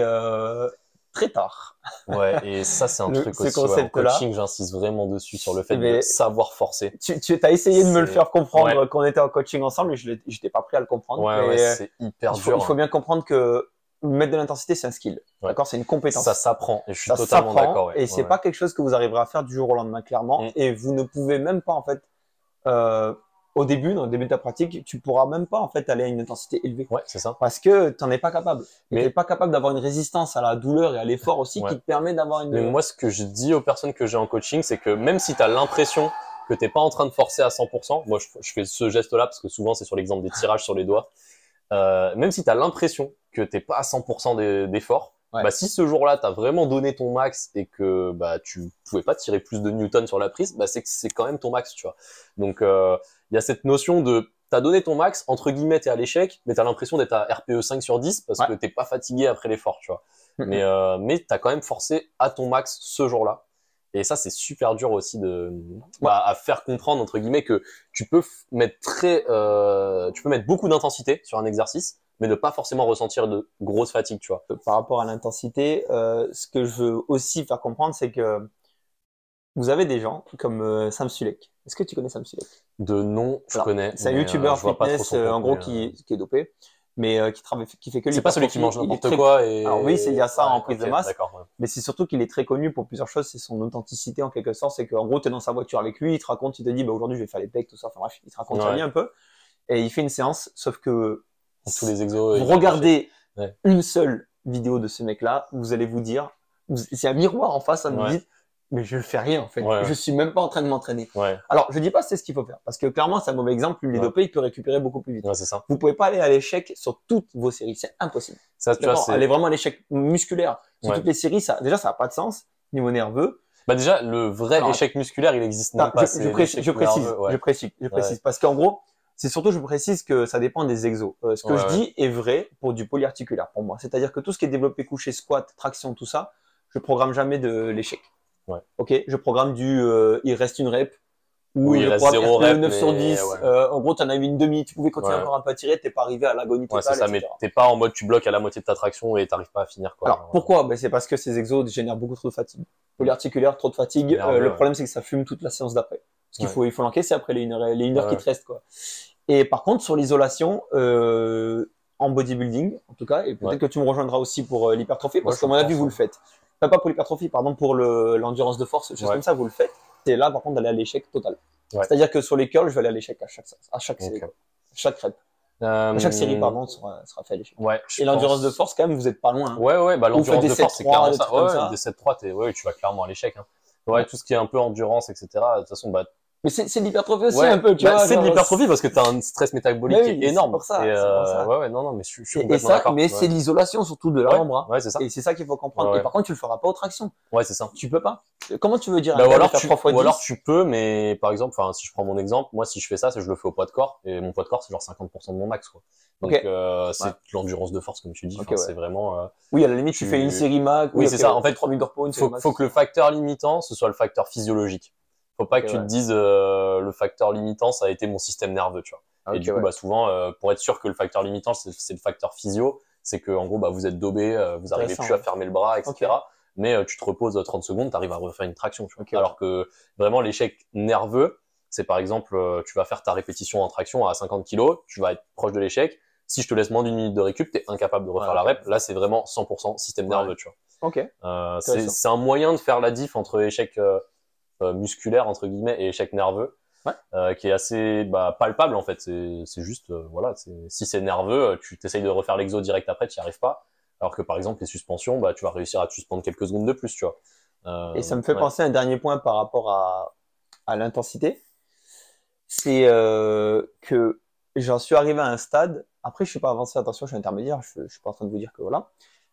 très tard. Ouais, et ça, c'est un truc Ce aussi. Ouais, en concept-là. coaching, j'insiste vraiment dessus sur le fait Mais de savoir forcer. tu as essayé de me le C'est- faire comprendre Ouais. qu'on était en coaching ensemble et je n'étais pas prêt à le comprendre. Ouais, Mais ouais, c'est hyper dur. il faut bien comprendre que mettre de l'intensité, c'est un skill. Ouais. D'accord? C'est une compétence. Ça s'apprend, et je suis Ça totalement s'apprend d'accord. Ouais. et c'est Ouais, pas quelque chose que vous arriverez à faire du jour au lendemain, clairement. Mm. Et vous ne pouvez même pas, en fait, au début, dans le début de ta pratique, tu pourras même pas, en fait, aller à une intensité élevée. ouais, c'est ça. Parce que tu n'en es pas capable. Tu Mais- n'es pas capable d'avoir une résistance à la douleur et à l'effort aussi Ouais. qui te permet d'avoir Mais une... moi, ce que je dis aux personnes que j'ai en coaching, c'est que même si tu as l'impression que t'es pas en train de forcer à 100%, moi, je fais ce geste-là parce que souvent, c'est sur l'exemple des tirages sur les doigts. Même si tu as l'impression que t'es pas à 100% d'effort, Ouais. bah, si ce jour-là, tu as vraiment donné ton max et que bah, tu pouvais pas tirer plus de newtons sur la prise, bah, c'est que c'est quand même ton max, tu vois. Donc, il y a cette notion de t'as donné ton max, entre guillemets, t'es à l'échec, mais t'as l'impression d'être à RPE 5 sur 10 parce Ouais. que t'es pas fatigué après l'effort, tu vois. Mais t'as quand même forcé à ton max ce jour-là. Et ça, c'est super dur aussi à faire comprendre, entre guillemets, que tu peux mettre tu peux mettre beaucoup d'intensité sur un exercice, mais ne pas forcément ressentir de grosse fatigue, tu vois. Par rapport à l'intensité, ce que je veux aussi faire comprendre, c'est que vous avez des gens comme Sam Sulek. Est-ce que tu connais Sam Sulek? De nom, je Alors, connais. c'est un mais, youtubeur je vois pas trop fitness, son en gros, contenu, qui est dopé, mais qui fait que C'est pas celui qui mange l'hypertrophie. Il est n'importe très- quoi et. Alors oui, il y a ça Ouais, en prise ok, de masse, D'accord. Ouais. mais c'est surtout qu'il est très connu pour plusieurs choses. C'est son authenticité en quelque sorte. C'est qu'en gros, tu es dans sa voiture avec lui, il te raconte, il te dit, bah, aujourd'hui, je vais faire les pecs, tout ça. Enfin bref, il te raconte sa Ouais. vie un peu. Et il fait une séance, sauf que Tous les exos. vous regardez Ouais. une seule vidéo de ce mec-là, vous allez vous dire, c'est un miroir en face, ça me Ouais. dit, mais je fais rien en fait. Ouais. Je suis même pas en train de m'entraîner. Ouais, Alors, je dis pas c'est ce qu'il faut faire, parce que clairement, c'est un mauvais exemple. Lui, il est Ouais. dopé, il peut récupérer beaucoup plus vite. ouais, c'est ça. Vous pouvez pas aller à l'échec sur toutes vos séries, c'est impossible. Ça, tu vois, D'accord, c'est. aller vraiment à l'échec musculaire sur Ouais. toutes les séries, ça a pas de sens niveau nerveux. Bah déjà, le vrai Alors, échec musculaire, il existe Non, même pas. c'est l'échec je précise, nerveux, ouais. je précise, parce qu'en gros, c'est surtout, je précise que ça dépend des exos. Ce que Ouais, je ouais. dis est vrai pour du polyarticulaire pour moi. C'est-à-dire que tout ce qui est développé couché, squat, traction, tout ça, je programme jamais de l'échec. Ouais. Ok, je programme il reste une rep ou Oui, il le reste programme zéro RPE rep, 9 sur mais 10. ouais. En gros, tu en as eu une demi, tu pouvais continuer Ouais. encore un peu à tirer, t'es pas arrivé à l'agonie Ouais, totale, c'est ça, mais etc. t'es pas en mode tu bloques à la moitié de ta traction et t'arrives pas à finir, quoi. Alors, Genre, pourquoi? Ben, c'est parce que ces exos génèrent beaucoup trop de fatigue. Polyarticulaire, trop de fatigue. Nerveux, Le ouais. problème, c'est que ça fume toute la séance d'après. Parce qu'il Ouais. il faut l'encaisser après les 1 heure qui Ouais. te restent, quoi. Et par contre, sur l'isolation, en bodybuilding, en tout cas, et peut-être Ouais. que tu me rejoindras aussi pour l'hypertrophie, parce Ouais, qu'à mon je avis, pense, vous le ouais. faites. Enfin, pas pour l'hypertrophie, pardon, pour l'endurance de force, choses Ouais. comme ça, vous le faites. C'est là, par contre, d'aller à l'échec total. Ouais. C'est-à-dire que sur les curls, je vais aller à l'échec à chaque série, Ok. quoi. Chaque rep. Chaque série, pardon, sera fait à l'échec. Ouais. je Et l'endurance pense- de force, quand même, vous êtes pas loin. Hein. Ouais, bah Ou l'endurance faites de des force, c'est 7-3, clairement des ça. trucs comme Ouais, ça. des 7-3, tu vas clairement à l'échec, hein. Ouais, Ouais. tout ce qui est un peu endurance, etc. De toute façon, bah, Mais c'est de l'hypertrophie aussi, ouais, un peu, tu bah, vois. c'est de genre, l'hypertrophie parce que t'as un stress métabolique Mais qui oui, est énorme. c'est pour ça, Et, c'est pour ça. ouais, non, mais je suis Et complètement ça, d'accord. mais Ouais. c'est l'isolation surtout de Ouais, l'avant-bras. ouais, c'est ça. Et c'est ça qu'il faut comprendre. Ouais, Et par contre, tu le feras pas aux tractions. Ouais, c'est ça. Tu peux pas. Comment tu veux dire Bah, un ou gars de alors faire 3 fois 10 ou alors tu peux, mais par exemple, enfin, si je prends mon exemple, moi, si je fais ça, c'est que je le fais au poids de corps, et mon poids de corps, c'est genre 50% de mon max, quoi. Donc, Ok. c'est Ouais. de l'endurance de force, comme tu dis. Ok, Enfin, ouais. c'est vraiment, Oui, à la limite, tu fais une série max. Oui, c'est ça. En fait, 3000 d'orpo, une série max. faut que le facteur limitant, ce soit le facteur physiologique. Faut pas Ok, que tu ouais. te dises, le facteur limitant, ça a été mon système nerveux, tu vois. Ah, Et ok, du coup, ouais. bah, souvent, pour être sûr que le facteur limitant, c'est le facteur physio, c'est que en gros, bah, vous êtes dobé, vous arrivez Intéressant, plus à ouais. fermer le bras, Ok, etc. Mais tu te reposes 30 secondes, tu arrives à refaire une traction. Tu vois. ok, ouais. Alors que vraiment, l'échec nerveux, c'est par exemple, tu vas faire ta répétition en traction à 50 kilos, tu vas être proche de l'échec. Si je te laisse moins d'une minute de récup, t'es incapable de Ouais, refaire la ok. rep. Là, c'est vraiment 100% système Ouais. nerveux, tu vois. Ok, intéressant. C'est un moyen de faire la diff entre échec musculaire entre guillemets et échec nerveux, Ouais. qui est assez palpable en fait. C'est juste voilà, si c'est nerveux, tu t'essayes de refaire l'exo direct après, tu n'y arrives pas. Alors que par exemple les suspensions, bah tu vas réussir à te suspendre quelques secondes de plus, tu vois. Et ça me fait Ouais. penser à un dernier point par rapport à l'intensité. C'est que j'en suis arrivé à un stade. Après, je suis pas avancé, attention, je suis intermédiaire. Je suis pas en train de vous dire que voilà.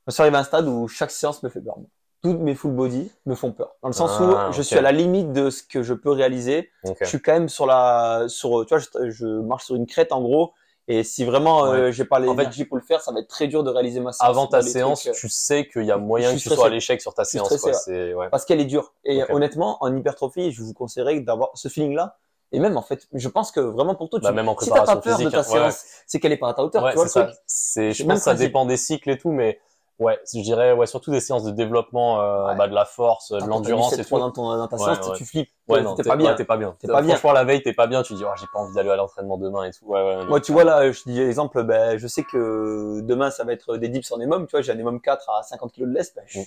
Je suis arrivé à un stade où chaque séance me fait peur. Toutes mes full body me font peur. Dans le sens où Ah, je ok. suis à la limite de ce que je peux réaliser. Ok. Je suis quand même tu vois, je marche sur une crête en gros. Et si vraiment Ouais. j'ai pas En fait, l'énergie pour le faire, ça va être très dur de réaliser ma séance avant dans ta les séance, trucs. tu sais qu'il y a Je moyen suis que tu sois à stressé. l'échec sur ta Je suis séance, stressé, quoi. ouais. C'est ouais. Parce qu'elle est dure. Et Ok. honnêtement, en hypertrophie, je vous conseillerais d'avoir ce feeling-là. Et même, en fait, je pense que vraiment pour toi, Bah même en si t'as pas préparation peur de physique, ta hein. Ouais, ouais. séance, c'est qu'elle est pas à ta hauteur. Ouais, Tu vois c'est le truc? ça. Je C'est le pense même que ça principe. dépend des cycles et tout, mais ouais, je dirais, ouais, surtout des séances de développement, Ouais. de la force, de Quand t'as du l'endurance et 7-3 tout. dans ta Ouais, séance, ouais. tu flippes. Ouais, non, T'es pas bien. t'es pas bien. T'es pas bien. Franchement, la veille, t'es pas bien, tu dis, oh, j'ai pas envie d'aller à l'entraînement demain et tout. Ouais, ouais, non, Moi, tu vois, clairement. là, je te dis l'exemple, ben, je sais que demain, ça va être des dips en EMOM. Tu vois, j'ai un EMOM 4 à 50 kilos de lest. Ben, Mm.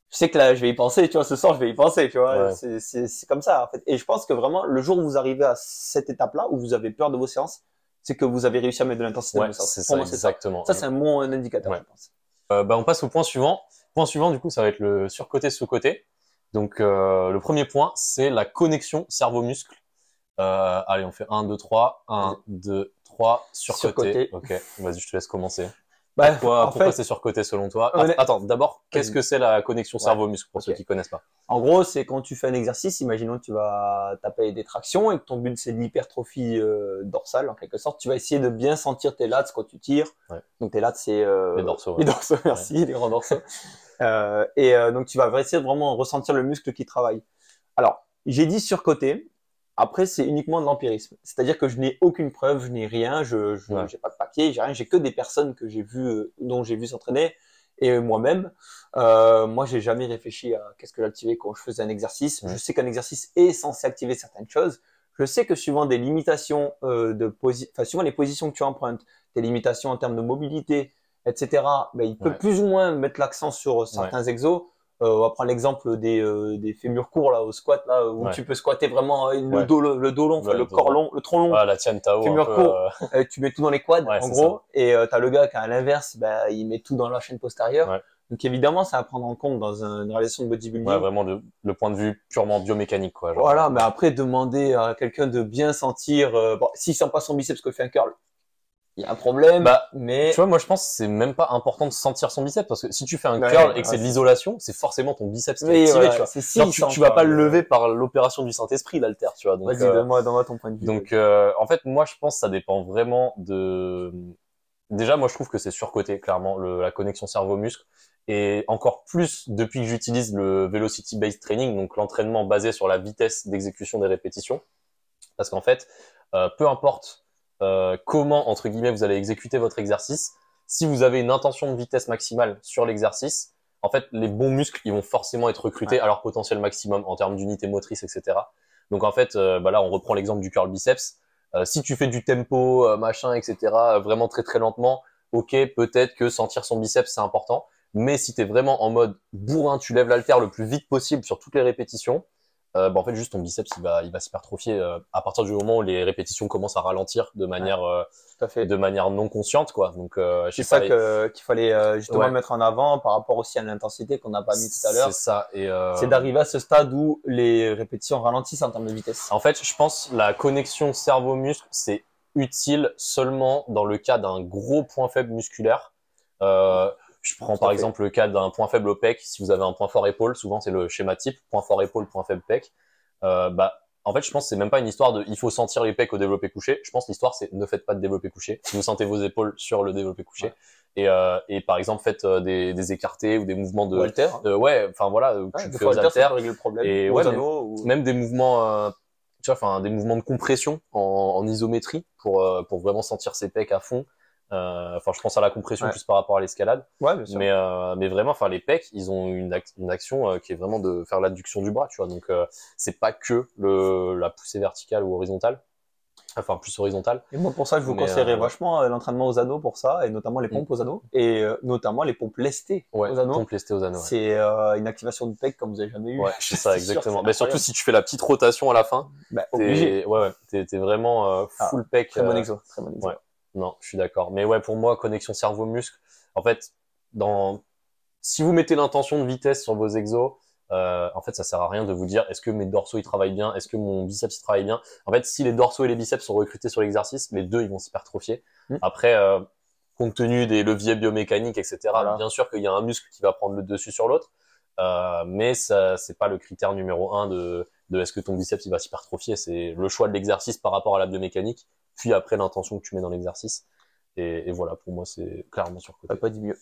je sais que là, je vais y penser. Tu vois, ce soir, je vais y penser. Tu vois, Ouais. c'est comme ça, en fait. Et je pense que vraiment, le jour où vous arrivez à cette étape-là, où vous avez peur de vos séances, c'est que vous avez réussi à mettre de l'intensité dans Ouais, vos séances. c'est Pour ça, moi, c'est ça. exactement. Ça, c'est un bon indicateur, Ouais. je pense. On passe au point suivant. Point suivant, du coup, ça va être le surcoté, sous-côté. Donc, le premier point, c'est la connexion cerveau-muscle. Allez, on fait 1, 2, 3. 1, 2, 3, surcoté. Surcoté. Ok, vas-y, je te laisse commencer. Bah, en Pourquoi c'est fait, surcoté selon toi? honnêt- Attends, d'abord, qu'est-ce vas-y. que c'est la connexion Ouais. cerveau-muscle pour Ok. ceux qui connaissent pas? En gros, c'est quand tu fais un exercice, imaginons que tu vas taper des tractions et que ton but c'est l'hypertrophie dorsale en quelque sorte, tu vas essayer de bien sentir tes lats quand tu tires. Ouais. Donc tes lats c'est Les dorsaux. Ouais. les dorsaux, merci, les grands dorsaux. Donc tu vas essayer de vraiment ressentir le muscle qui travaille. Alors, j'ai dit surcoté. Après, c'est uniquement de l'empirisme. C'est-à-dire que je n'ai aucune preuve, je n'ai rien, Ouais. j'ai pas de papier, j'ai rien, j'ai que des personnes que j'ai vues, dont j'ai vu s'entraîner et moi-même. Moi, j'ai jamais réfléchi à qu'est-ce que j'activais quand je faisais un exercice. Ouais. Je sais qu'un exercice est censé activer certaines choses. Je sais que suivant des limitations suivant les positions que tu empruntes, tes limitations en termes de mobilité, etc. Ben, il peut Ouais. plus ou moins mettre l'accent sur certains exos. On va prendre l'exemple des fémurs courts là au squat là où Ouais. tu peux squatter vraiment le Ouais. dos long, enfin, Ouais, le dos corps long. long, le tronc long, Ah, la Tian Tao, un fémur peu. court. Tu mets tout dans les quads Ouais, en c'est gros, et t'as le gars qui à l'inverse, ben il met tout dans la chaîne postérieure. Ouais. Donc évidemment, c'est à prendre en compte dans une réalisation de bodybuilding. Ouais, vraiment le point de vue purement biomécanique, quoi. Genre, Voilà, mais après demander à quelqu'un de bien sentir, bon, s'il sent pas son biceps quand il fait un curl, il y a un problème. Bah, mais tu vois, moi, je pense que c'est même pas important de sentir son biceps parce que si tu fais un Ouais, curl et voilà, que c'est de c'est l'isolation, c'est forcément ton biceps qui est mais activé, voilà, tu vois. c'est Genre, si tu vas pas le lever par l'opération du Saint-Esprit, l'haltère, tu vois. Donc, Vas-y, donne-moi ton point de vue. donc en fait, moi, je pense que ça dépend vraiment de. Déjà, moi, je trouve que c'est surcoté, clairement, la connexion cerveau-muscle. Et encore plus depuis que j'utilise le velocity-based training, donc l'entraînement basé sur la vitesse d'exécution des répétitions. Parce qu'en fait, peu importe comment, entre guillemets, vous allez exécuter votre exercice, si vous avez une intention de vitesse maximale sur l'exercice, en fait, les bons muscles, ils vont forcément être recrutés à leur potentiel maximum en termes d'unité motrice, etc. Donc en fait, là, on reprend l'exemple du curl biceps. Si tu fais du tempo, machin, etc., vraiment très très lentement, ok, peut-être que sentir son biceps, c'est important. Mais si tu es vraiment en mode bourrin, tu lèves l'haltère le plus vite possible sur toutes les répétitions, en fait, juste ton biceps, il va s'hypertrophier à partir du moment où les répétitions commencent à ralentir de manière, Tout à fait. de manière non consciente, quoi. Donc, je C'est sais ça pas. qu'il fallait justement Ouais. mettre en avant par rapport aussi à l'intensité qu'on n'a pas mis tout à l'heure. C'est ça. Et C'est d'arriver à ce stade où les répétitions ralentissent en termes de vitesse. en fait, je pense la connexion cerveau-muscle, c'est utile seulement dans le cas d'un gros point faible musculaire. Je prends Tout par à fait. exemple le cas d'un point faible au pec. Si vous avez un point fort épaule, souvent c'est le schéma type, point fort épaule, point faible pec. En fait, je pense que c'est même pas une histoire de il faut sentir les pecs au développé couché. Je pense que l'histoire c'est ne faites pas de développé couché. Si vous sentez vos épaules sur le développé couché. Ouais. Et par exemple faites des écartés ou des mouvements de Walter. ouais, enfin voilà, où tu Des fais fois, aux Walter, ça peut haltères régler le problème. et Aux ouais, anneaux, ou... même des mouvements tu vois, enfin, des mouvements de compression en isométrie pour vraiment sentir ses pecs à fond. Enfin, je pense à la compression Ouais. plus par rapport à l'escalade. Ouais, bien sûr. Mais vraiment, enfin, les pecs, ils ont une action qui est vraiment de faire l'adduction du bras, tu vois. Donc, c'est pas que la poussée verticale ou horizontale. Enfin, plus horizontale. Et moi, pour ça, je vous Mais, conseillerais ouais. vachement l'entraînement aux anneaux pour ça, et notamment les pompes aux anneaux, et notamment les pompes lestées Ouais, aux anneaux. pompe lestée aux anneaux. Ouais, C'est une activation de pec comme vous avez jamais eu. ouais c'est ça, C'est sûr, exactement. c'est Mais surtout incroyable. si tu fais la petite rotation à la fin, Bah, obligé. t'es vraiment full pec. Très bon exo, très bon exo. Ouais, non, je suis d'accord. Mais ouais, pour moi, connexion cerveau-muscle, en fait, si vous mettez l'intention de vitesse sur vos exos, en fait, ça sert à rien de vous dire est-ce que mes dorsaux ils travaillent bien, est-ce que mon biceps il travaille bien. En fait, si les dorsaux et les biceps sont recrutés sur l'exercice, les deux ils vont s'hypertrophier. Après, compte tenu des leviers biomécaniques, etc., Voilà. bien sûr qu'il y a un muscle qui va prendre le dessus sur l'autre, mais ça c'est pas le critère numéro un de est-ce que ton biceps il va s'hypertrophier. C'est le choix de l'exercice par rapport à la biomécanique, puis après l'intention que tu mets dans l'exercice. Et voilà, pour moi, c'est clairement surcoté. Pas dit mieux.